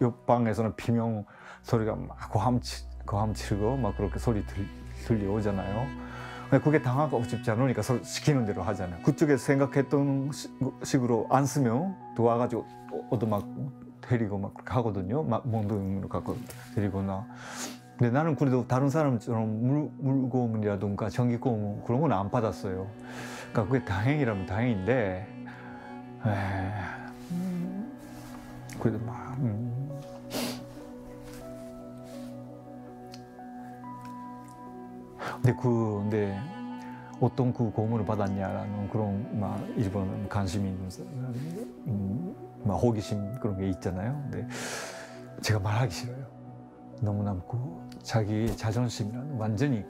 옆방에서는 비명 소리가 막 고함치고 막 그렇게 소리 들려오잖아요. 그게 당하고 싶지 않으니까 시키는 대로 하잖아요. 그쪽에서 생각했던 식으로 안 쓰면 또 와가지고 얻어맞고 때리고 막 그렇게 하거든요. 막 몽둥이로 갖고 때리거나. 근데 나는 그래도 다른 사람처럼 물고문이라든가 전기고문 그런 건 안 받았어요. 그러니까 그게 다행이라면 다행인데 그래도 막 근데 어떤 그 고문을 받았냐라는 그런 막 일본 관심이 있는 사람이 막 호기심 그런 게 있잖아요. 근데 제가 말하기 싫어요. 너무나 자기 자존심이라는 완전히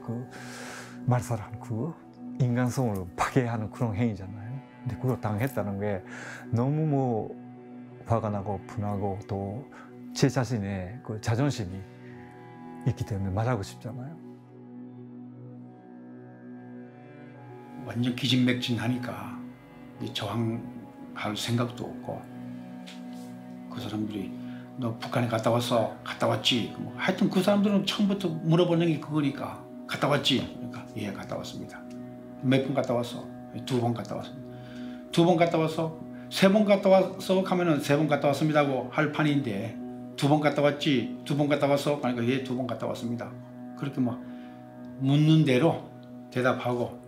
말살하는 인간성을 파괴하는 그런 행위잖아요. 근데 그걸 당했다는 게 너무 화가 나고 분하고 또 제 자신의 자존심이 있기 때문에 말하고 싶잖아요. 완전 기진맥진하니까 저항할 생각도 없고 그 사람들이 너 북한에 갔다 왔어? 갔다 왔지? 하여튼 그 사람들은 처음부터 물어보는 게 그거니까 갔다 왔지? 그러니까 예 갔다 왔습니다. 몇 번 갔다 왔어? 2번 갔다 왔습니다. 2번 갔다 왔어? 3번 갔다 왔어? 하면은 3번 갔다 왔습니다고 할 판인데 2번 갔다 왔지? 2번 갔다 왔어? 그러니까 예 2번 갔다 왔습니다. 그렇게 막 묻는 대로 대답하고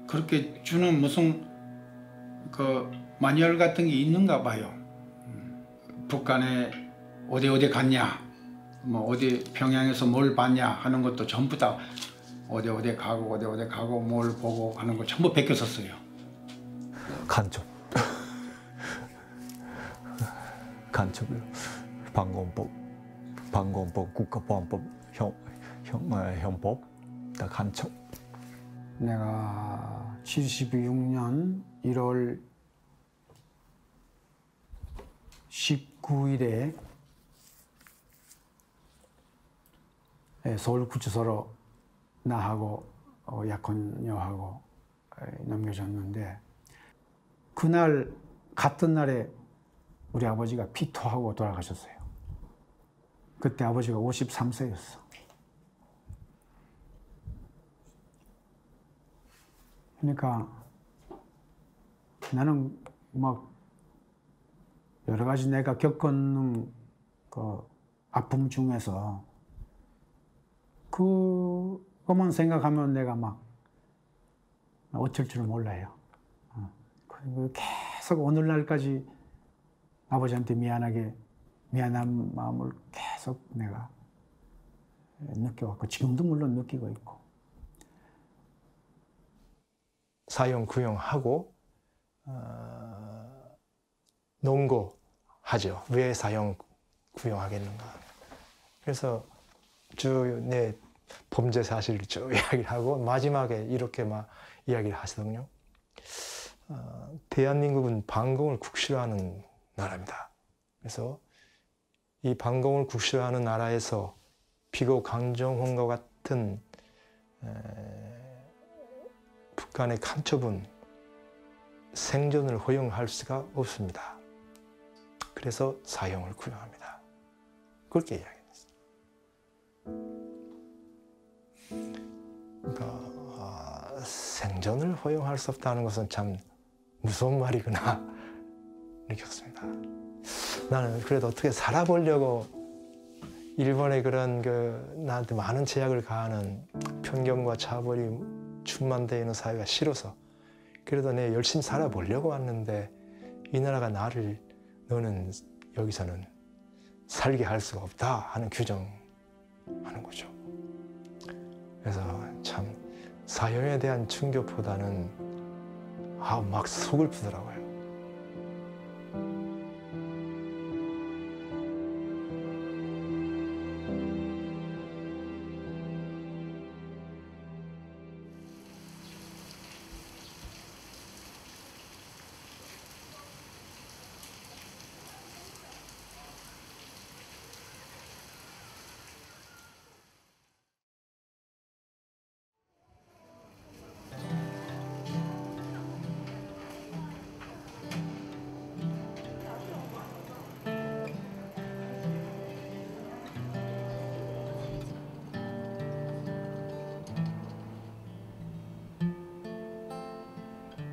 그렇게 주는 무슨 마뉴얼 같은 게 있는가 봐요. 북한에 어디 갔냐, 어디 평양에서 뭘 봤냐 하는 것도 전부 다 어디 가고 뭘 보고 하는 거 전부 베꼈었어요. 간첩. 간첩이요. 방공법, 국가보안법, 형법, 다 간첩. 내가 76년 1월 19일에 서울구치소로 나하고 약혼녀하고 넘겨졌는데 그날 같은 날에 우리 아버지가 피토하고 돌아가셨어요. 그때 아버지가 53세였어. 그러니까 나는 막 여러 가지 내가 겪은 아픔 중에서 그것만 생각하면 내가 막 어쩔 줄 몰라요. 그리고 계속 오늘날까지 아버지한테 미안한 마음을 계속 내가 느껴왔고 지금도 물론 느끼고 있고. 사형 구형하고 논고하죠. 왜 사형 구형하겠는가. 그래서 쭉 내 범죄 사실을 쭉 이야기를 하고 마지막에 이렇게 막 이야기를 하시더군요. 대한민국은 반공을 국시로 하는 나라입니다. 그래서 이 반공을 국시로 하는 나라에서 비고 강정홍과 같은 북한의 간첩은 생존을 허용할 수가 없습니다. 그래서 사형을 구형합니다. 그렇게 이야기했어요. 그러니까 생존을 허용할 수 없다는 것은 참 무서운 말이구나 느꼈습니다. 나는 그래도 어떻게 살아보려고 일본의 그런 나한테 많은 제약을 가하는 편견과 차별이 충만되어 있는 사회가 싫어서 그래도 내가 열심히 살아보려고 왔는데 이 나라가 나를 너는 여기서는 살게 할 수가 없다 하는 규정하는 거죠. 그래서 참 사형에 대한 충격보다는 막 서글프더라고요.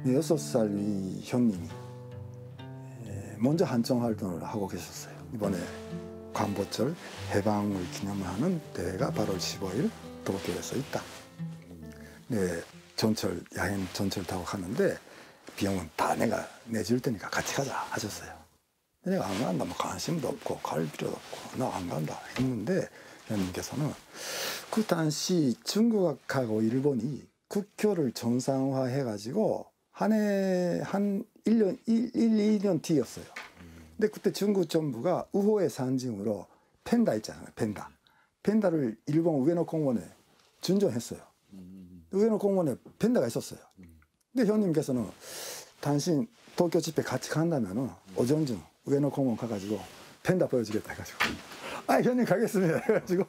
네, 6살 이 형님이 먼저 한정 활동을 하고 계셨어요. 이번에 광복절 해방을 기념하는 대회가 8월 15일 도쿄에서 있다. 네, 전철 야행 전철 타고 가는데 비용은 다 내가 내줄 테니까 같이 가자 하셨어요. 내가 안 간다, 뭐 관심도 없고 갈 필요도 없고 나 안 간다 했는데 형님께서는 그 당시 중국하고 일본이 국교를 정상화해가지고 한 1년, 2년 뒤였어요. 근데 그때 중국 정부가 우호의 상징으로 펜다 있잖아요. 펜다를 일본 우에노 공원에 준정했어요. 우에노 공원에 펜다가 있었어요. 근데 형님께서는 당신 도쿄 집회 같이 간다면 오전중 우에노 공원 가가지고 펜다 보여주겠다 해가지고 형님 가겠습니다 해가지고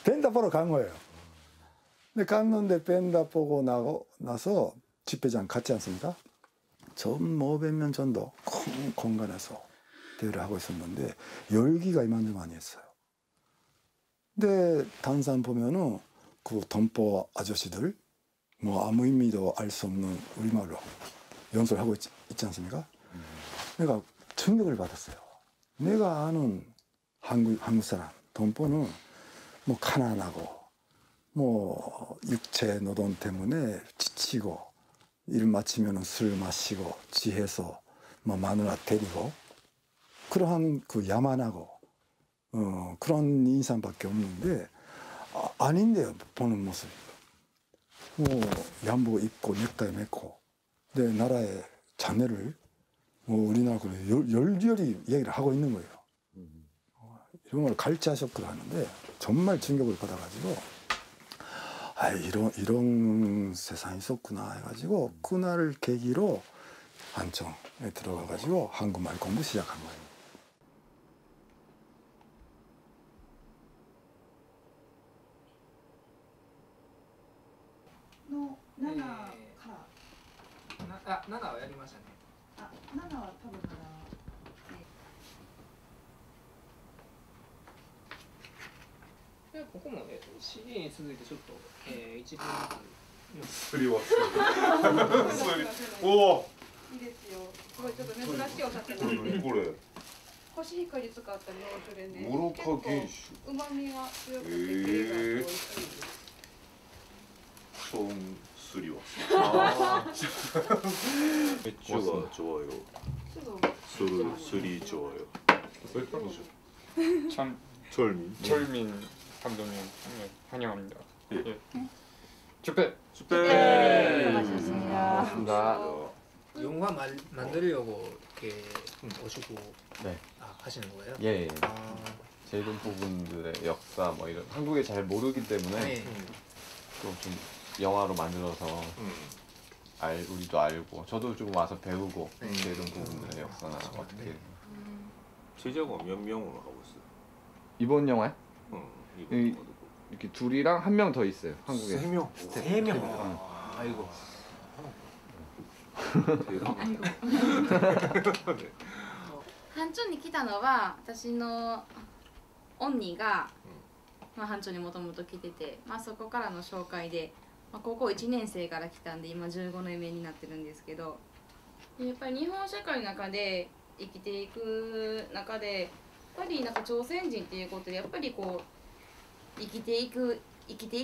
펜다 보러 간 거예요. 근데 갔는데 펜다 보고 나서 집회장 갔지 않습니까? 전 500명 정도 큰 공간에서 대회를 하고 있었는데 열기가 이만저만이 했어요. 근데 단상 보면은 그 동포 아저씨들 뭐 아무 의미도 알 수 없는 우리말로 연설을 하고 있지 않습니까? 내가 충격을 받았어요. 내가 아는 한국 사람 동포는 뭐 가난하고 뭐 육체 노동 때문에 지치고 일 마치면 술 마시고 지해서 뭐 마누라 데리고 그러한 그 야만하고 그런 인상밖에 없는데 아닌데요 보는 모습이. 뭐 양복 입고 넥타이 맺고 내 나라의 자매를 뭐 우리나라로 열렬히 얘기를 하고 있는 거예요. 이런 걸 갈취하셨구나 하는데 정말 충격을 받아가지고 이런 세상이 있었구나 해가지고 그날을 계기로 한정에 들어가가지고 한국말 공부 시작한 거예요. 너 7から7はやりましたね。7は多分まだ。ここもね、CD に続いてちょっと、一部すり忘れ。おお。いいですよ。すごいちょっと珍しいお酒なんで。これ。コシヒカリ使った日本酒でね。モロカ原酒。旨味が強くてキレが美味しいです。처음 술이 왔어. 맥주가 좋아요. 술이 좋아요. 철민 감독님 환영합니다. 예. 축배. 고맙습니다. 영화 만들려고 이렇게 오시고 네. 하시는 거예요? 예. 제동 부분들의 역사 뭐 이런 한국에 잘 모르기 때문에 또 좀 영화로 만들어서 우리도 알고 저도 좀 와서 배우고 제동 부분들의 역사나 어떻게 제작은 몇 명으로 하고 있어요? 이번 영화요? 이렇게 둘이랑 한 명 더 있어요. 한국에. 3명. 3명. 아이고. 班長に来たのは私のオンニーが、班長にもともと来てて、そこからの紹介で、高校1年生から来たんで今15年目になってるんですけど、やっぱり日本社会の中で生きていく中でやっぱり朝鮮人っていうことでやっぱりこう生きてい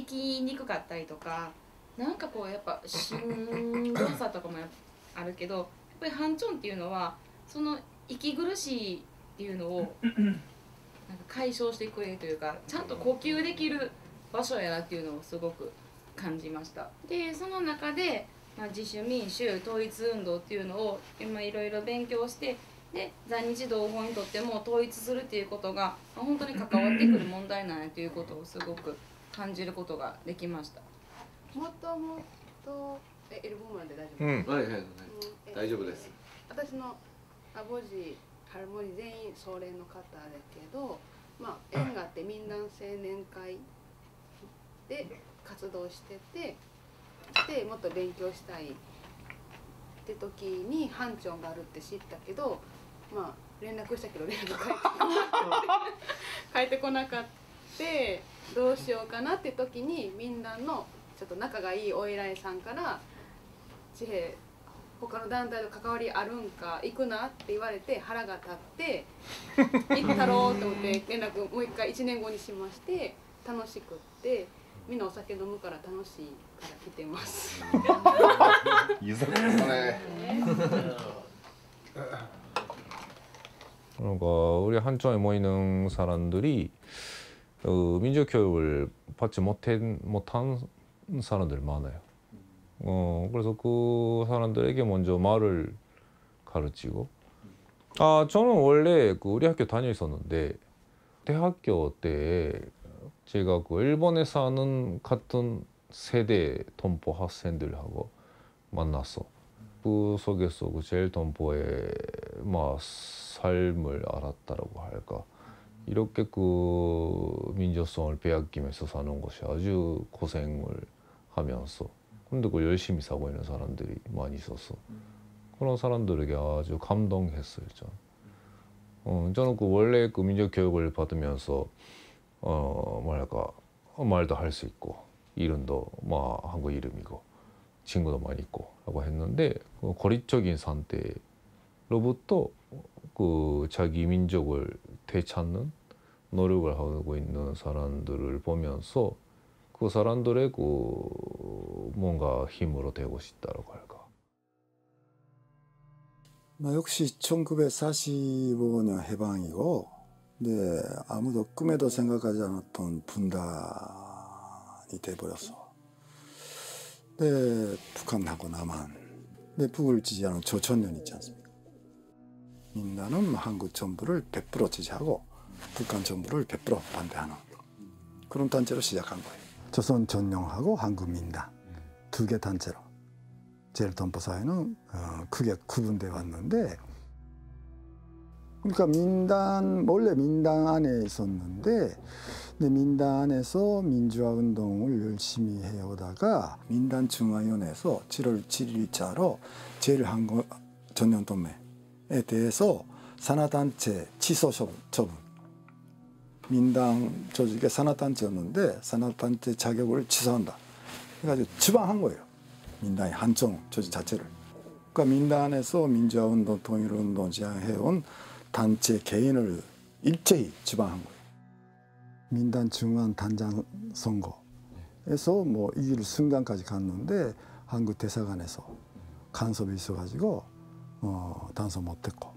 きにくかったりとか、なんかこうやっぱしんどさとかもあるけど、やっぱりハンチョンっていうのはその息苦しいっていうのをなんか解消してくれるというか、ちゃんと呼吸できる場所やなっていうのをすごく感じました。でその中で、自主民主統一運動っていうのを今いろいろ勉強して、で在日同胞にとっても統一するっていうことが、本当に関わってくる問題なんやということをすごく感じることができました。もともとエルボーマンで大丈夫ですか？はいはいはい、大丈夫です。私のアボジハルモニ全員総連の方だけど、縁があって民団青年会で活動してて、でもっと勉強したいって時にハンチョンがあるって知ったけど、連絡したけど連絡返ってこなかった。どうしようかなって時に民団のちょっと仲がいいお偉いさんから「千平他の団体と関わりあるんか行くな」って言われて腹が立って行ったろうと思って連絡もう一回1年後にしまして、楽しくってみんなお酒飲むから楽しいから来てます。그러니까 우리 한쪽에 모이는 사람들이 민족 교육을 받지 못한 사람들 많아요. 그래서 그 사람들에게 먼저 말을 가르치고, 저는 원래 우리 학교 다녀 있었는데 대학교 때 제가 일본에 사는 같은 세대 동포 학생들하고 만났어. 그 속에서 제일 동포의 삶을 알았다라고 할까. 이렇게 민족성을 빼앗기면서 사는 것이 아주 고생을 하면서, 근데 열심히 사고 있는 사람들이 많이 있었어. 그런 사람들에게 아주 감동했어요. 저는 원래 민족 교육을 받으면서 말도 할 수 있고, 이름도 한국 이름이고, 친구도 많이 있고 라고 했는데, 고립적인 상태로부터 자기 민족을 되찾는 노력을 하고 있는 사람들을 보면서 그 사람들의 뭔가 힘으로 되고 싶다라고 할까. 역시 1945년 해방이고, 네, 아무도 꿈에도 생각하지 않았던 분단이 돼버렸어. 네, 북한하고 남한, 네, 북을 지지하는 조천련 있지 않습니까? 민단은 한국 정부를 100% 지지하고 북한 정부를 100% 반대하는 그런 단체로 시작한 거예요. 조선 전용하고 한국 민단 두 개 단체로 제일 동포 사회는 크게 구분되어 왔는데, 그러니까 원래 민당 안에 있었는데, 민당 안에서 민주화 운동을 열심히 해오다가 민단 중앙위원회에서 7월 7일자로 제일한국 전용동맹에 대해서 산하단체 취소 처분, 민당 조직의 산하단체였는데 산하단체 자격을 취소한다 해가지고 지방한 거예요. 민당의 한정 조직 자체를. 그러니까 민당 안에서 민주화운동, 통일운동 지향해온 단체 개인을 일제히 지방한 거예요. 민단 중앙 단장 선거에서 이길 순간까지 갔는데 한국 대사관에서 간섭이 있어가지고 당선 못했고,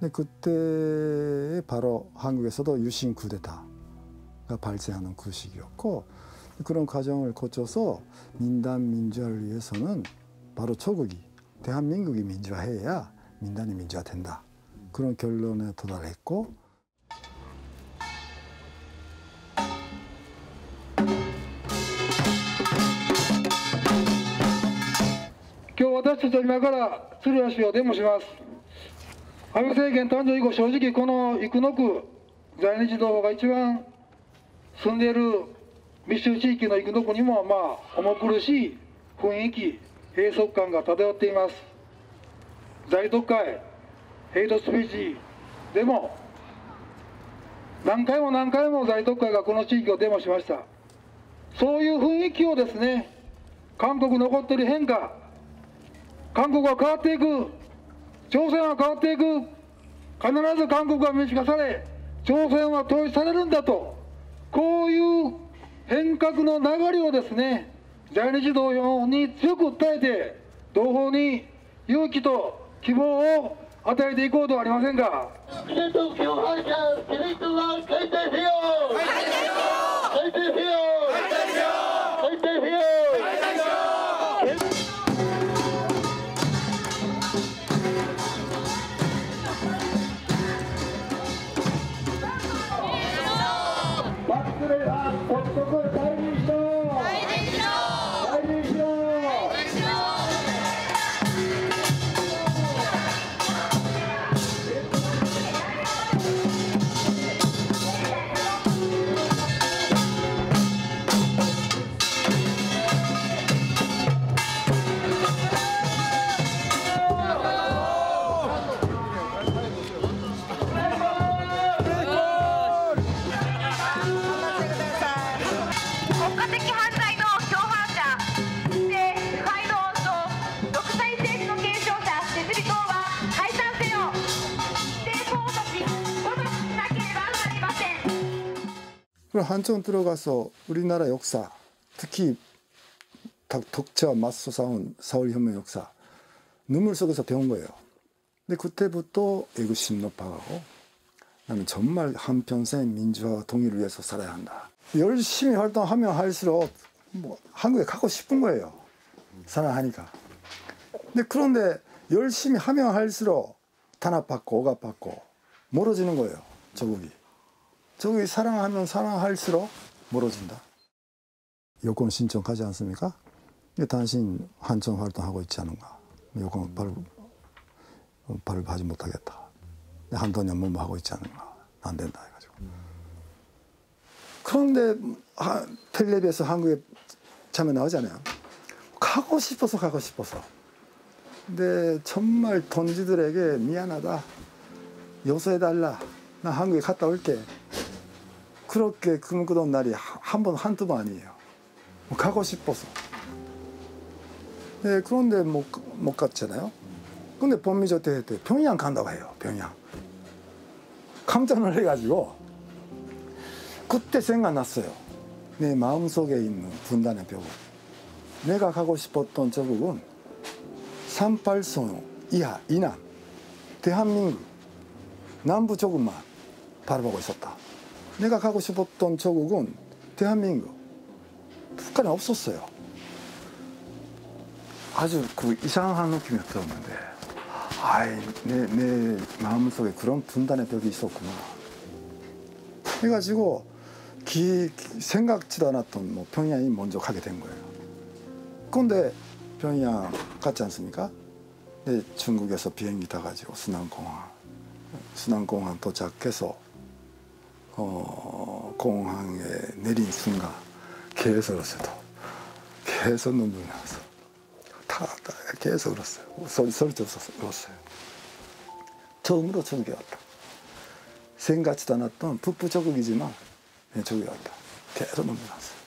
근데 그때 바로 한국에서도 유신 쿠데타가 발생하는 그 시기였고, 그런 과정을 거쳐서 민단 민주화를 위해서는 바로 초국이 대한민국이 민주화해야 민단이 민주화된다, 그런 결론에 도달했고, 今日私たちは今から鶴橋をデモします。安倍政権誕生以降、正直この生野区在日同胞が一番住んでいる密集地域の生野区にも重苦しい雰囲気、閉塞感が漂っています。在特会、ヘイトスピーチでも何回も在特会がこの地域をデモしました。そういう雰囲気をですね、韓国に起こっている変化、韓国は変わっていく、朝鮮は変わっていく、必ず韓国は民主化され、朝鮮は統一されるんだと、こういう変革の流れをですね、在日同胞に強く訴えて、同胞に勇気と希望を与えていこうではありませんか。テレ東共犯者、テレ東は解体せよ。解体せよ。解体せよ。 그럼 한천 들어가서 우리나라 역사, 특히 덕체와 맞서싸운 서울혁명 역사 눈물 속에서 배운 거예요. 근데 그때부터 애국심 높아가고 나는 정말 한평생 민주화와 통일을 위해서 살아야 한다. 열심히 활동하면 할수록 뭐 한국에 가고 싶은 거예요. 사랑하니까. 근데 그런데 열심히 하면 할수록 탄압받고 억압받고 멀어지는 거예요. 조국이. 조국이 사랑하면 사랑할수록 멀어진다. 여권 신청하지 않습니까? 당신 한청 활동하고 있지 않은가. 여권 발급하지 못하겠다. 한도년 뭐 하고 있지 않은가. 안 된다 해가지고. 그런데 텔레비에서 한국에 참여 나오잖아요. 가고 싶어서. 근데 정말 동지들에게 미안하다. 요소해달라. 나 한국에 갔다 올게. 그렇게 끊어온 날이 한두 번 아니에요. 가고 싶어서. 네, 그런데 못 갔잖아요. 근데 범미조 때 평양 간다고 해요. 평양. 깜짝 놀래가지고 그때 생각났어요. 내 마음속에 있는 분단의 벽. 내가 가고 싶었던 조국은 38선 이하, 이남, 대한민국, 남부 조국만 바라보고 있었다. 내가 가고 싶었던 조국은 대한민국, 북한에 없었어요. 아주 이상한 느낌이 들었는데, 내 마음속에 그런 분단의 벽이 있었구나. 해가지고 생각지도 않았던 평양이 먼저 가게 된 거예요. 그런데 평양 갔지 않습니까? 네, 중국에서 비행기 타가지고 순안공항 도착해서 공항에 내린 순간 계속 울었어요. 계속 눈물이 나서 계속 울었어요. 소리도 울었어요. 처음으로 조국이 왔다. 생각지도 않았던 북부 조국이지만 조국이 왔다. 계속 눈물이 났어요.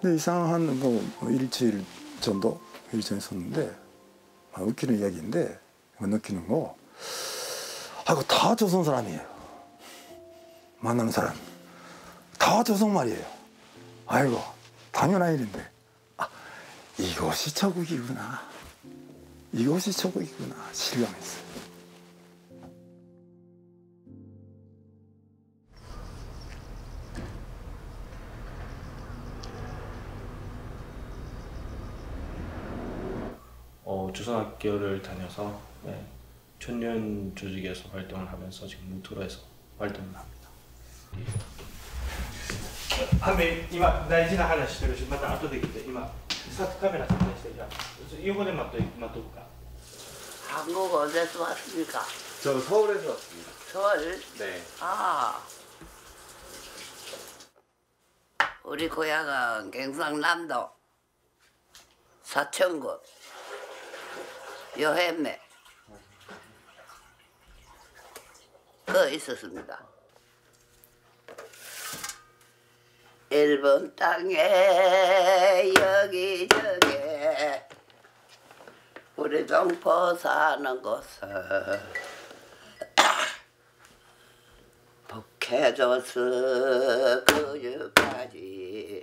근데 이상한 일주일 정도 있었는데 웃기는 이야기인데 느끼는 거 이거 다 조선 사람이에요. 만나는 사람 다 조선 말이에요. 아이고 당연한 일인데 이것이 조국이구나. 이것이 조국이구나. 실감했어요. 조선학교를 다녀서 청년 조직에서 활동을 하면서 지금 문투로에서 활동을 합니다. 今大事な話してるし、また後で来て今さっきカメラ撮影してじゃあ横で待っとくか。 한국 어디서 왔습니까? 저 서울에서 왔습니다. 서울? 네. 우리 고향은 경상남도 사천군 여해매 있었습니다. 일본 땅에 여기저기 우리 동포 사는 곳은 북해조스 그주까지 우리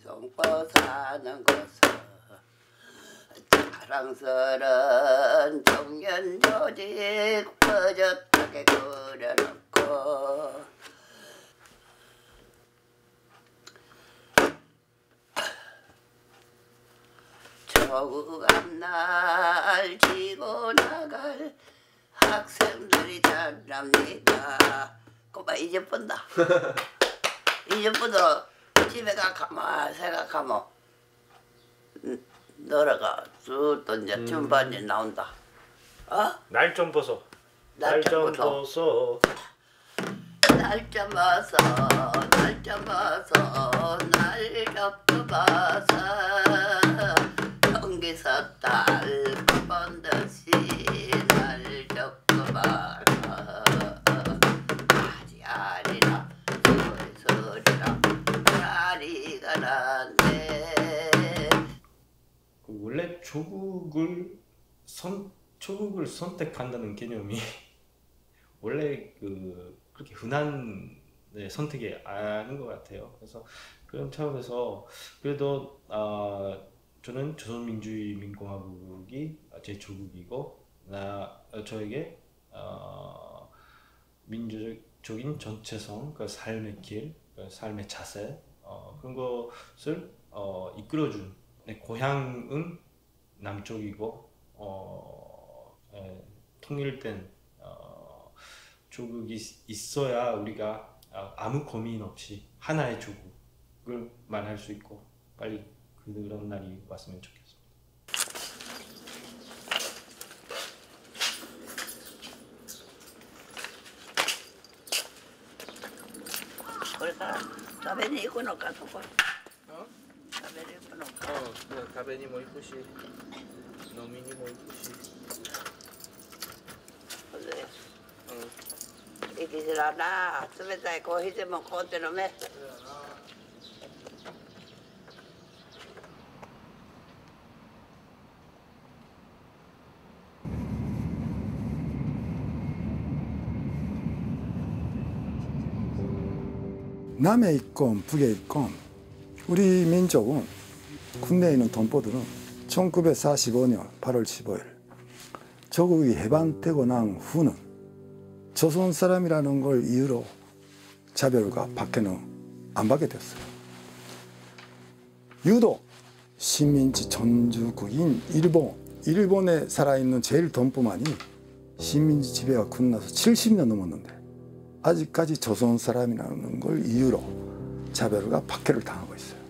동포 사는 곳은 자랑스런 청년 조직 버젓하게 그려놓고 조국 앞날 지고 나갈 학생들이 잘납니다. 꼬마 이제 본다. 이제 보도 집에 가면 생각하면 노래가 쭉 또 이제 춤반이 나온다. 날 좀 보소. 날 좀 보소. 날 좀 봐서 날 좀 봐서 날 좀 봐서 경기서 딸 본 듯이 날 좀 봐서 아리아리라 소리소리라 아리가 난데 원래 조국을 선택한다는 개념이 원래 그렇게 흔한 네, 선택이 아닌 것 같아요. 그래서 그런 차원에서 그래도 저는 조선민주주의민공화국이 제 조국이고 저에게 민주적인 전체성, 그 삶의 길, 그 삶의 자세 그런 것을 이끌어준 내 고향은 남쪽이고 통일된 조국이 있어야 우리가 아무 고민 없이 하나의 조국을 말할 수 있고 빨리 그런 날이 왔으면 좋겠습니다. これから食べに行くのかそこに。食べに行くのか。食べにも行くし、飲みにも行くし。生きづらな、冷たいコーヒーでも買うて飲め。남에 있건 북에 있건 우리 민족은 국내에 있는 동포들은 1945년 8월 15일 조국이 해방되고 난 후는 조선 사람이라는 걸 이유로 차별과 박해는 안 받게 됐어요. 유독 식민지 전주국인 일본에 살아있는 제일 동포만이 식민지 지배가 끝나서 70년 넘었는데 아직까지 조선 사람이라는 걸 이유로 차별과 박해를 당하고 있어요.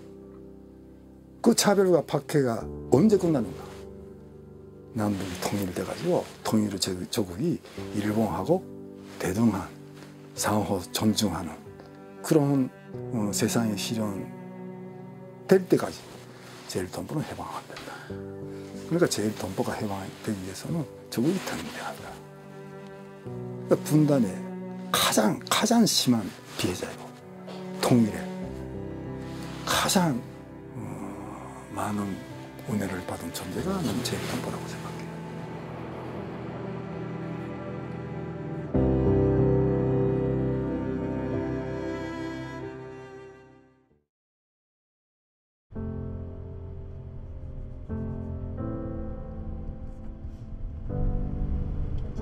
그 차별과 박해가 언제 끝나는가? 남북이 통일돼가지고 통일의 조국이 일본하고 대등한 상호 존중하는 그런 세상에 실현될 때까지 제일동포는 해방 안 된다. 그러니까 제일동포가 해방되기 위해서는 조국이 통일돼야 한다. 그러니까 분단의 가장 심한 피해자이고 통일에 가장 많은 은혜를 받은 존재가 나는 제일동포라고 생각해요.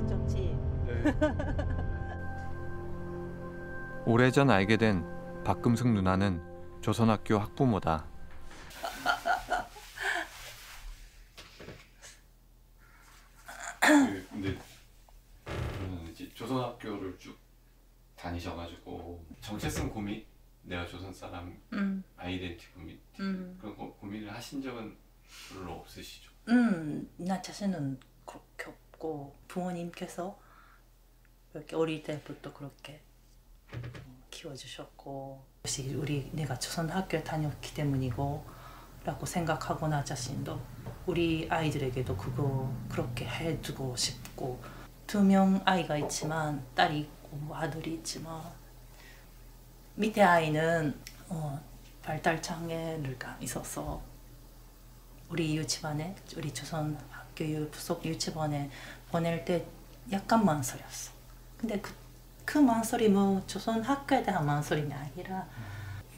좋지. 오래전 알게 된 박금숙 누나는 조선학교 학부모다. 근데 저는 이제 조선학교를 쭉 다니셔가지고 정체성 고민, 내가 조선 사람, 아이덴티 고민 그런 거 고민을 하신 적은 별로 없으시죠? 나 자신은 그렇게 없고 부모님께서 이렇게 어릴 때부터 그렇게 키워주셨고 혹시 내가 조선학교에 다녔기 때문이고 라고 생각하고 나 자신도 우리 아이들에게도 그거 그렇게 해주고 싶고 2명 아이가 있지만 딸이 있고 아들이 있지만 밑에 아이는 발달 장애가 있어서 우리 유치반에 우리 조선학교 부속 유치반에 보낼 때 약간 망설였어. 근데 그 망설임은 조선학교에 대한 망설임이 아니라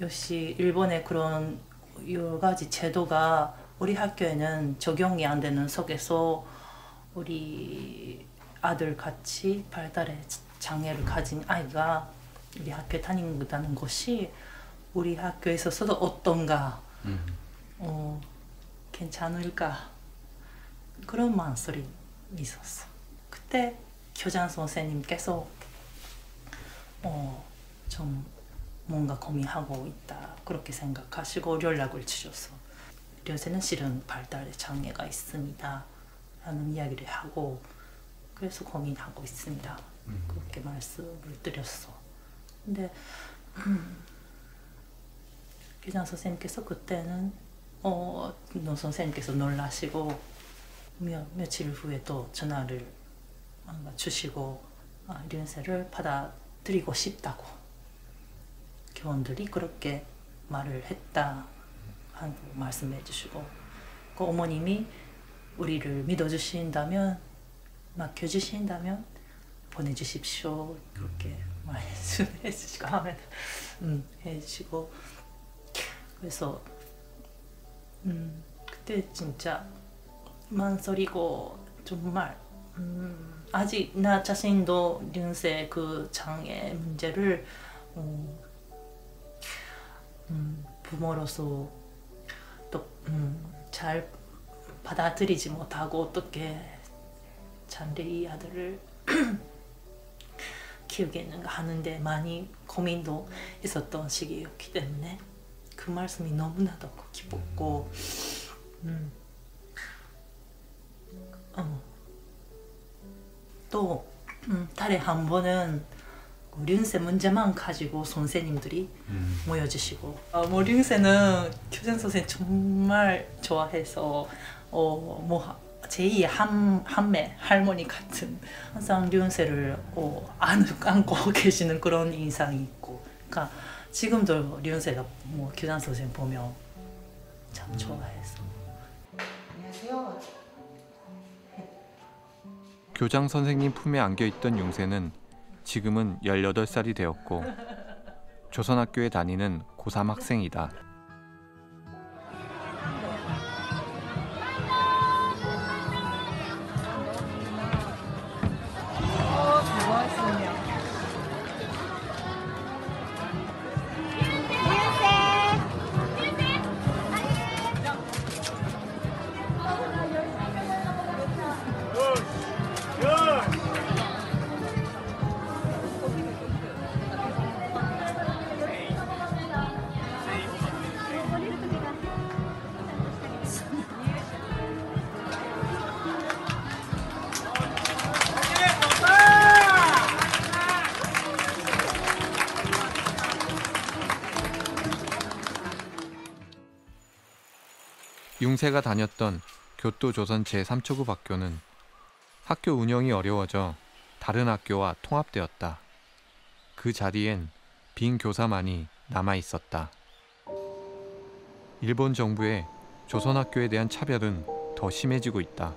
역시 일본의 그런 여러 가지 제도가 우리 학교에는 적용이 안 되는 속에서 우리 아들 같이 발달의 장애를 가진 아이가 우리 학교에 다닌다는 것이 우리 학교에 있어서도 어떤가, 괜찮을까 그런 망설임이 있었어. 그때 교장 선생님께서 좀 뭔가 고민하고 있다 그렇게 생각하시고 연락을 주셔서 요새는 실은 발달의 장애가 있습니다 라는 이야기를 하고 그래서 고민하고 있습니다 그렇게 말씀을 드렸어. 근데 교장 선생님께서 그때는 선생님께서 놀라시고 며칠 후에 또 전화를 주시고 류현세를 받아들이고 싶다고 교원들이 그렇게 말을 했다 하고 말씀해 주시고 그 어머님이 우리를 믿어주신다면 맡겨주신다면 보내주십시오 그렇게 해주시고 하면 해주시고 그래서 그때 진짜 망설이고 정말 아직 나 자신도 륜세 그 장애 문제를 부모로서 또 잘 받아들이지 못하고 어떻게 잔래 이 아들을 키우겠는가 하는데 많이 고민도 있었던 시기였기 때문에 그 말씀이 너무나도 기뻤고 또 달에 한 번은 륜세 문제만 가지고 선생님들이 모여주시고 뭐 륜세는 교장 선생님 정말 좋아해서 뭐 제2의 한매 할머니 같은 항상 륜세를 안고 계시는 그런 인상이 있고 그러니까 지금도 륜세가 뭐 교장 선생님 보면 참 좋아해서 안녕하세요. 교장 선생님 품에 안겨있던 융세는 지금은 18살이 되었고 조선학교에 다니는 고3 학생이다. 융세가 다녔던 교토조선 제3초급 학교는 학교 운영이 어려워져 다른 학교와 통합되었다. 그 자리엔 빈 교사만이 남아 있었다. 일본 정부의 조선학교에 대한 차별은 더 심해지고 있다.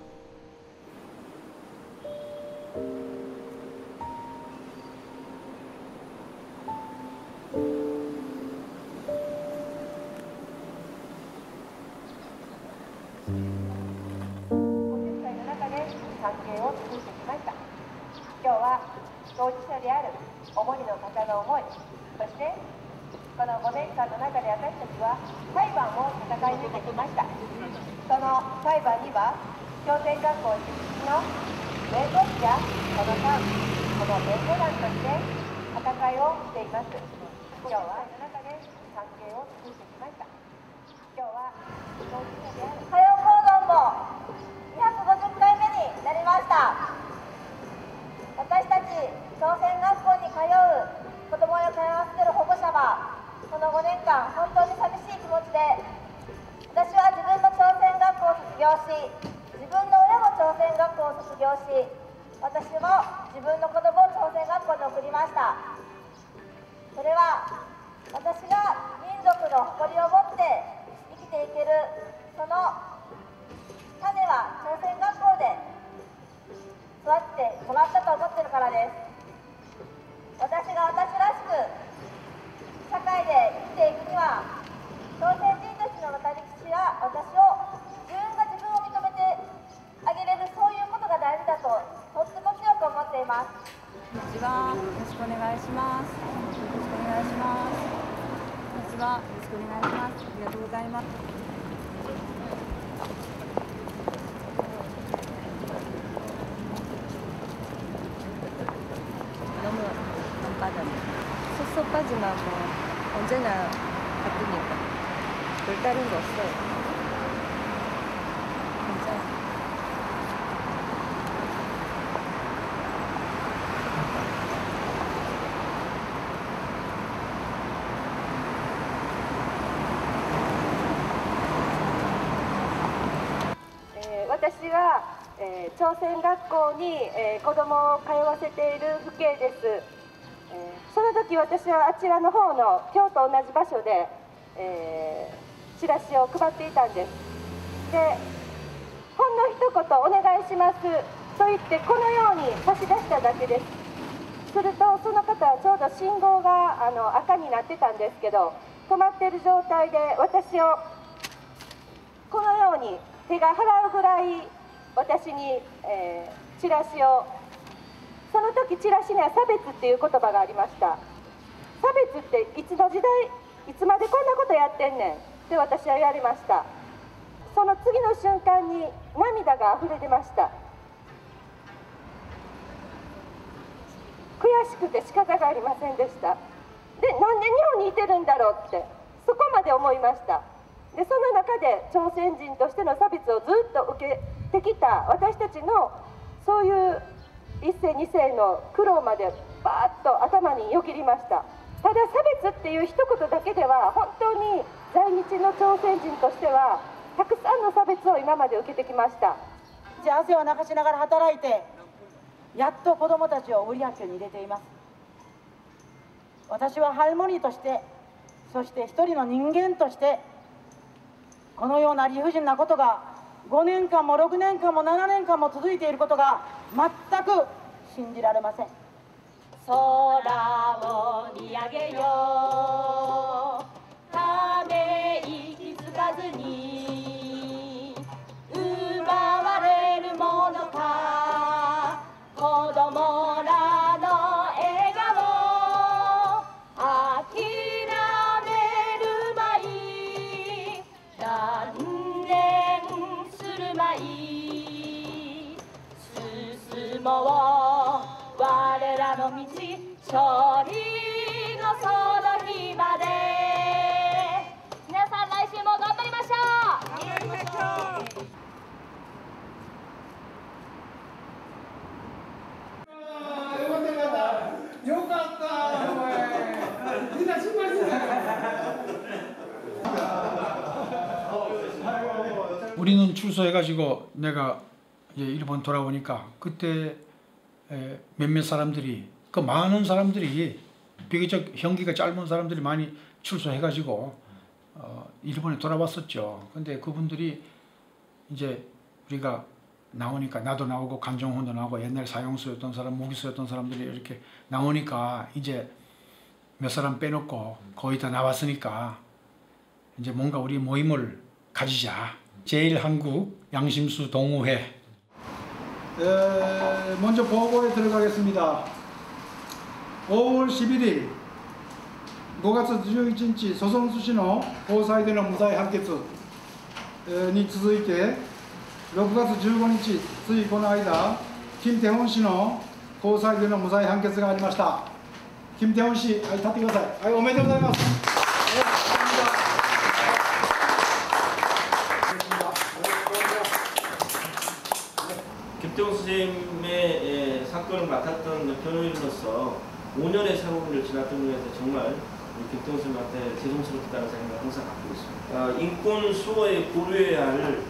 너무 간단하네. 섭섭하지만 뭐 언제나 바쁘니까 별다른 거 없어요. 괜찮아. 私は、朝鮮学校に、子供を通わせている父兄です、その時私はあちらの方の今日と同じ場所で、チラシを配っていたんです。で、ほんの一言お願いしますと言ってこのように差し出しただけです。するとその方はちょうど信号が赤になってたんですけど、止まってる状態で私をこのように手が払うぐらい私に、チラシを、その時チラシには差別っていう言葉がありました。差別っていつの時代、いつまでこんなことやってんねんって私は言われました。その次の瞬間に涙が溢れてました。悔しくて仕方がありませんでした。で、なんで日本にいてるんだろうって、そこまで思いました。で、その中で朝鮮人としての差別をずっと受けてきた私たちのそういう一世二世の苦労までバーッと頭によぎりました。ただ差別っていう一言だけでは本当に在日の朝鮮人としてはたくさんの差別を今まで受けてきました。汗を流しながら働いてやっと子どもたちを売り学校に入れています。私はハルモニーとして、そして一人の人間としてこのような理不尽なことが5年間も6年間も7年間も続いていることが全く信じられません。空を見上げよう、ため息つかずに奪われるものか、子供らの笑顔諦めるまい、断念するまい、進もう我らの道、勝利のその日まで。皆さん来週も頑張りましょう。頑張りましょう。よかったお前。みんな心配してた。 우리는 출소해가지고 내가 이제 일본 돌아오니까 그때 몇몇 사람들이 그 많은 사람들이 비교적 형기가 짧은 사람들이 많이 출소해가지고 일본에 돌아왔었죠. 근데 그분들이 이제 우리가 나오니까 나도 나오고 간종훈도 나오고 옛날 사형수였던 사람, 무기수였던 사람들이 이렇게 나오니까 이제 몇 사람 빼놓고 거의 다 나왔으니까 이제 뭔가 우리 모임을 가지자. 제일한국 양심수 동호회. 먼저 보고에 들어가겠습니다. 5월 11일 5月11日ソソンス市の高裁での無罪判決に続いて6月15日ついこの間金テホン市の高裁での無罪判決がありました。金テホン市、はい、立ってください。はい、おめでとうございます。 김태훈 선생님의 사건을 맡았던 변호인으로서 5년의 세월을 지났던 것에 정말 김태훈 선생님한테 죄송스럽다는 생각을 항상 갖고 있습니다. 인권 수호에 고려해야 할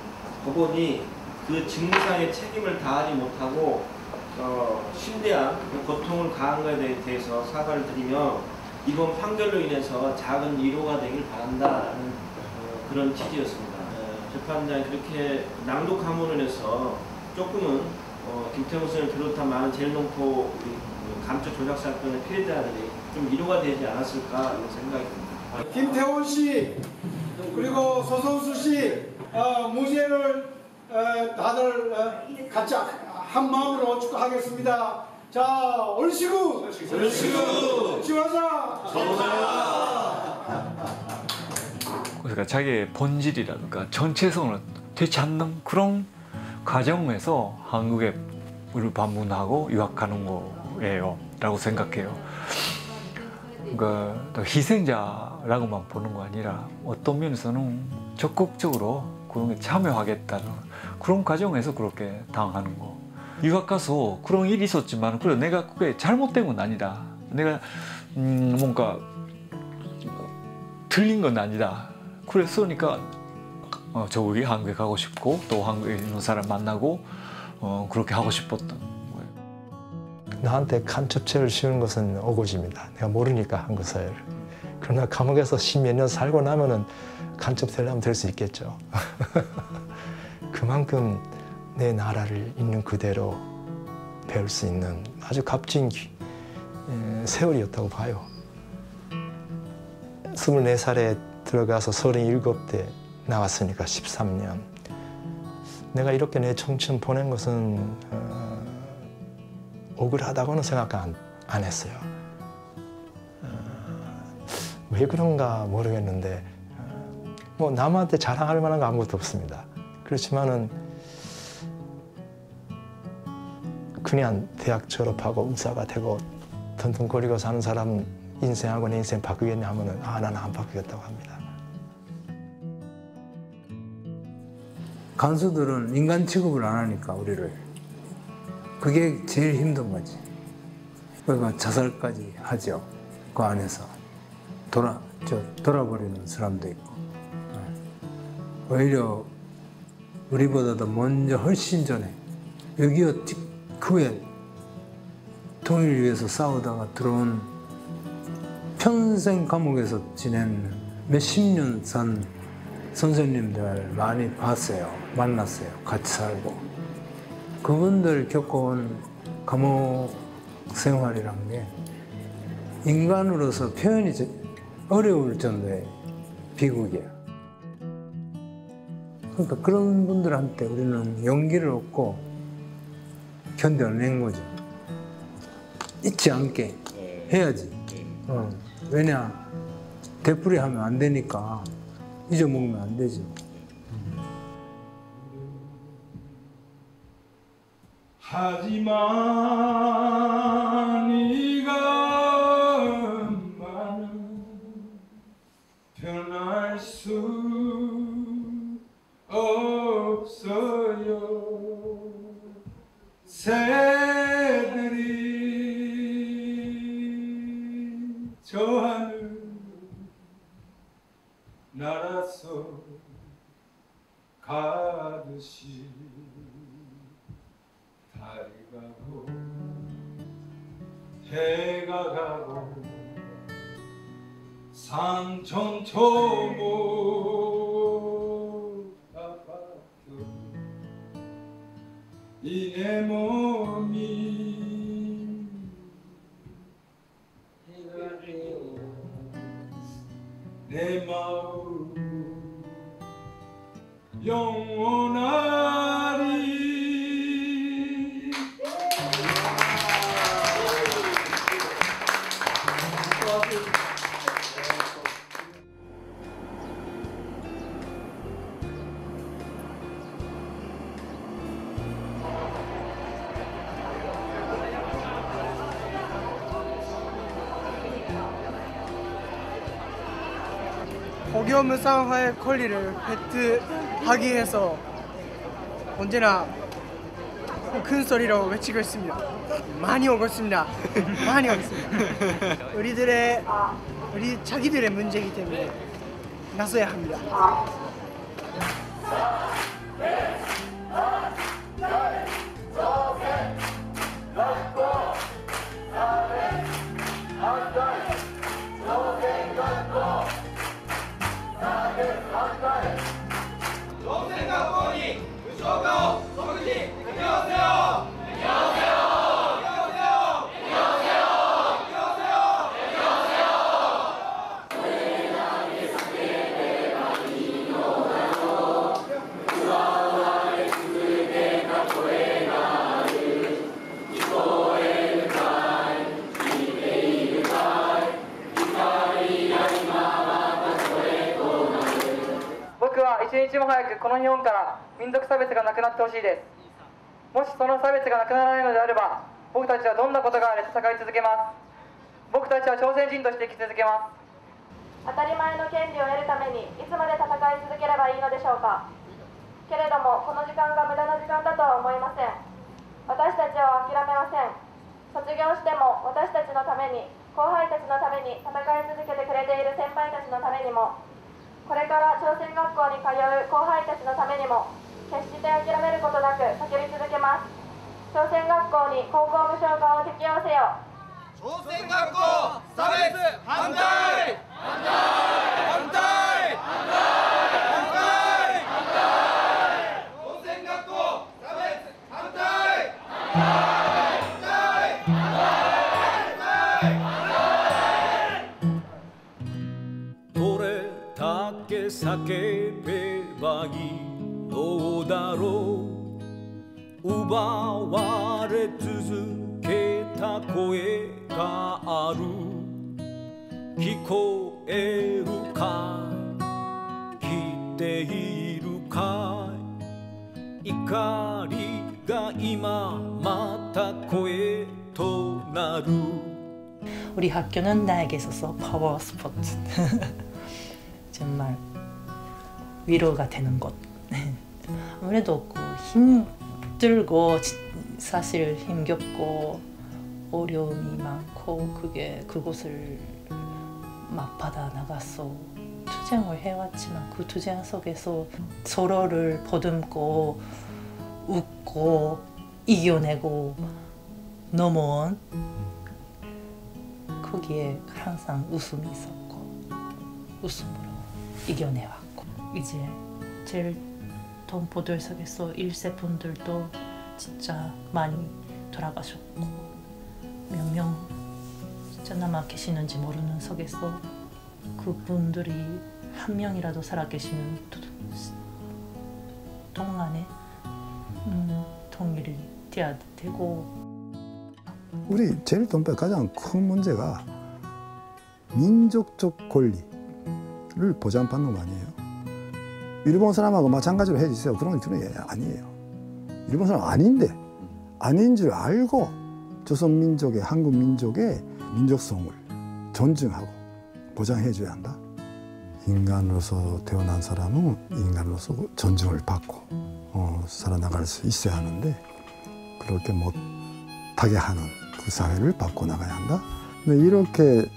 법원이 그 직무상의 책임을 다하지 못하고 심대한 고통을 가한 것에 대해서 사과를 드리며 이번 판결로 인해서 작은 위로가 되길 바란다는 그런 취지였습니다. 재판장이 그렇게 낭독함으로 인해서 조금은 김태훈 선생을 비롯한 많은 제일농포 감초 조작 사건의 피해자들이 좀 위로가 되지 않았을까 이런 생각이 듭니다. 김태훈 씨 그리고 소선수 씨 무죄를 다들 같이 한 마음으로 축하하겠습니다. 자, 얼씨구 지화자 그러니까 자기의 본질이라든가 전체성을 되찾는 그런 과정에서 한국에 방문하고 유학하는 거예요 라고 생각해요. 그러니까 희생자라고만 보는 거 아니라 어떤 면에서는 적극적으로 그런 게 참여하겠다는 그런 과정에서 그렇게 당하는 거. 유학 가서 그런 일이 있었지만 그래 내가 그게 잘못된 건 아니다. 내가 뭔가 틀린 건 아니다. 그랬으니까 저기 한국에 가고 싶고 또 한국에 있는 사람 만나고 그렇게 하고 싶었던 거예요. 나한테 간첩죄를 씌우는 것은 억울입니다. 내가 모르니까 한국 사회를. 그러나 감옥에서 10몇 년 살고 나면은 간첩되려면 될 수 있겠죠. 그만큼 내 나라를 있는 그대로 배울 수 있는 아주 값진 세월이었다고 봐요. 24살에 들어가서 37대 나왔으니까 13년. 내가 이렇게 내 청춘 보낸 것은 억울하다고는 생각 안 했어요. 왜 그런가 모르겠는데 뭐 남한테 자랑할 만한 거 아무것도 없습니다. 그렇지만은 그냥 대학 졸업하고 의사가 되고 던ton거리고 사는 사람 인생하고 내 인생 바꾸겠냐 하면은 나는 안 바꾸겠다고 합니다. 간수들은 인간 취급을 안 하니까 우리를 그게 제일 힘든 거지. 그러니까 자살까지 하죠. 그 안에서 돌아버리는 사람도 있고. 오히려 우리보다도 먼저 훨씬 전에 6.25 직후에 통일을 위해서 싸우다가 들어온 평생 감옥에서 지낸 몇십 년 산 선생님들 많이 봤어요. 만났어요. 같이 살고. 그분들 겪어온 감옥 생활이란 게 인간으로서 표현이 어려울 정도의 비극이야. 그러니까 그런 분들한테 우리는 용기를 얻고 견뎌낸 거죠. 잊지 않게 해야지. 왜냐, 되풀이하면 안 되니까 잊어먹으면 안 되지. 하지만 이것만은 변할 수 없어요. 새들이 저 하늘 날아서 가듯이 달이 가고 해가 가고 산천초목 아파도 이 내 몸이 내 마음 영원하리. 고교무상화의 권리를 획득하기 위해서 언제나 큰 소리로 외치고 있습니다. 많이 오고 있습니다. 많이 오고 있습니다. 우리 자기들의 문제이기 때문에 나서야 합니다.僕は一日も早くこの日本から民族差別がなくなってほしいです。もしその差別がなくならないのであれば、僕たちはどんなことがあれ戦い続けます。僕たちは朝鮮人として生き続けます。当たり前の権利を得るためにいつまで戦い続ければいいのでしょうか。けれどもこの時間が無駄な時間だとは思いません。私たちは諦めません。卒業しても私たちのために、後輩たちのために戦い続けてくれている先輩たちのためにも、これから朝鮮学校に通う後輩たちのためにも決して諦めることなく叫び続けます。朝鮮学校に高校無償化を適用せよ。朝鮮学校差別反対！反対！反対！反対！反対！反対！朝鮮学校差別反対！反対！反対！反対！叫べばいいのだろう奪われ続けた声がある聞こえるかい聞いているかい怒りが今また声となる 우리 학교는 나에게 있어서 파워 스포츠 정말 위로가 되는 곳. 아무래도 힘들고 사실 힘겹고 어려움이 많고 그곳을 막 받아 나가서 투쟁을 해왔지만 그 투쟁 속에서 서로를 보듬고 웃고 이겨내고 넘어온 거기에 항상 웃음이 있었고 웃음으로 이겨내왔고 이제 제일 동포들 속에서 1세 분들도 진짜 많이 돌아가셨고 몇 명 진짜 남아 계시는지 모르는 속에서 그분들이 한 명이라도 살아 계시는 동안에 통일이 돼야 되고 우리 제일 동포의 가장 큰 문제가 민족적 권리를 보장받는 거 아니에요. 일본 사람하고 마찬가지로 해주세요. 그런 건 아니에요. 일본 사람 아닌데 아닌 줄 알고 조선 민족의 한국 민족의 민족성을 존중하고 보장해줘야 한다. 인간으로서 태어난 사람은 인간으로서 존중을 받고 살아나갈 수 있어야 하는데 그렇게 못하게 하는 그 사회를 바꿔나가야 한다. 근데 이렇게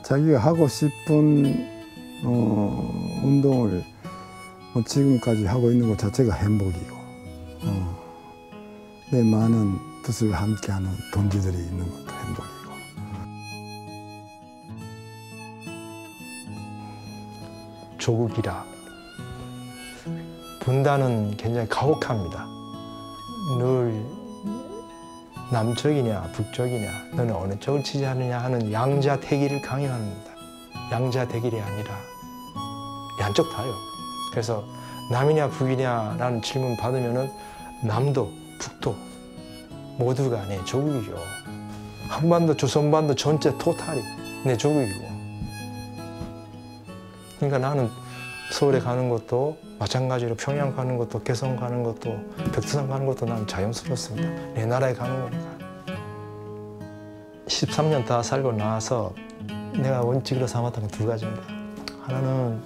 자기가 하고 싶은 운동을 지금까지 하고 있는 것 자체가 행복이고 내 많은 뜻을 함께하는 동지들이 있는 것도 행복이고 조국이라 분단은 굉장히 가혹합니다. 늘 남쪽이냐 북쪽이냐 너는 어느 쪽을 지지하느냐 하는 양자대결을 강요합니다. 양자대결이 아니라 양쪽 다요. 그래서 남이냐 북이냐라는 질문 받으면은 남도 북도 모두가 내 조국이죠. 한반도 조선반도 전체 토탈이 내 조국이고. 그러니까 나는 서울에 가는 것도 마찬가지로 평양 가는 것도 개성 가는 것도 백두산 가는 것도 난 자연스럽습니다. 내 나라에 가는 거니까. 13년 다 살고 나서 내가 원칙으로 삼았던 건 두 가지입니다. 하나는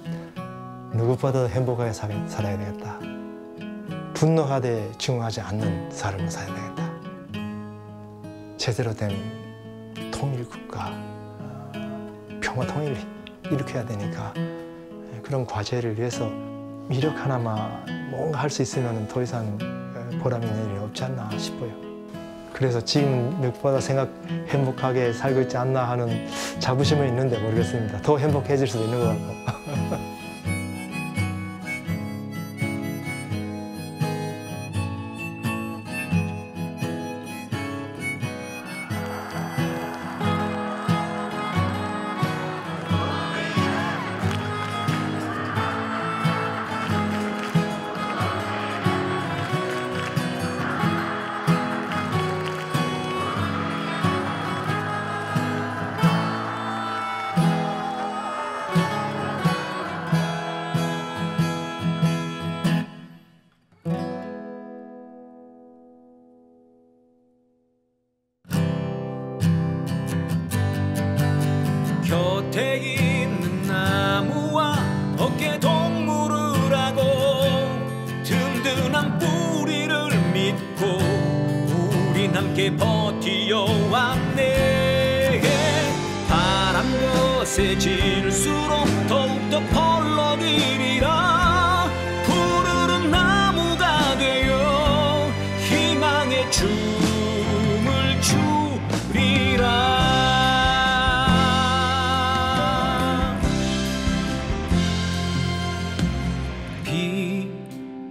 누구보다 행복하게 살아야 되겠다. 분노하되 증오하지 않는 삶을 살아야 되겠다. 제대로 된 통일국가, 평화 통일을 일으켜야 되니까 그런 과제를 위해서 이력 하나만 뭔가 할 수 있으면 더 이상 보람 있는 일이 없지 않나 싶어요. 그래서 지금 누구보다 행복하게 살고 있지 않나 하는 자부심은 있는데 모르겠습니다. 더 행복해질 수도 있는 것 같고. 곁에 있는 나무와 어깨 동무를 하고 든든한 뿌리를 믿고 우린 함께 버티어왔네. 바람 거세질수록 더욱더 펄럭이리라. 푸르른 나무가 되어 희망의 춤을 추리라.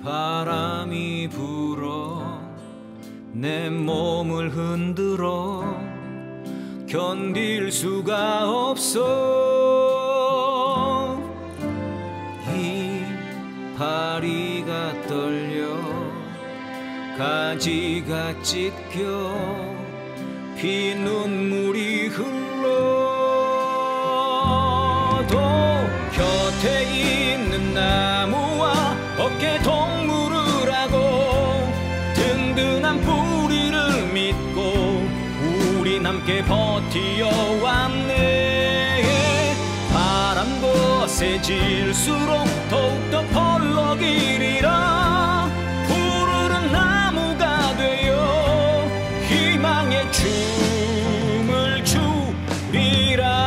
바람이 불어 내 몸을 흔들어 견딜 수가 없어. 이 다리가 떨려 가지가 찢겨 피 눈물이 흘러도 곁에 있는 나무와 어깨 동무를 하고 든든한 뿌리를 믿고 우린 함께 버티어왔네. 바람도 세질수록 더욱더 펄럭이리라. 푸르른 나무가 되어 희망의 춤을 추리라.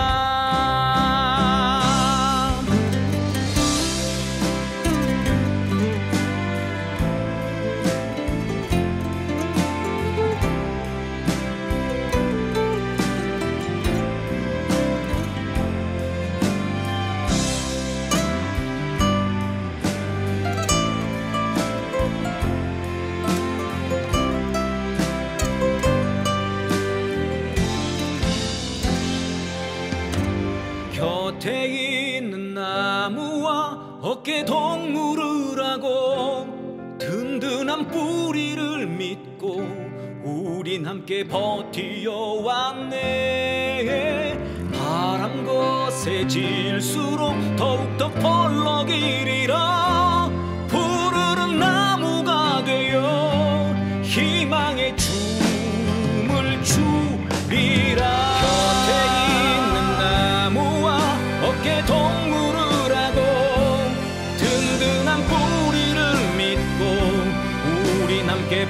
곁에 있는 나무와 어깨 동무를 하고 든든한 뿌리를 믿고 우린 함께 버티어왔네. 바람 거세질수록 더욱더 펄럭이리라. 푸르른 나무가 되어 희망의 춤을 추리라. 어깨 동무를 하고 든든한 뿌리를 믿고 우린 함께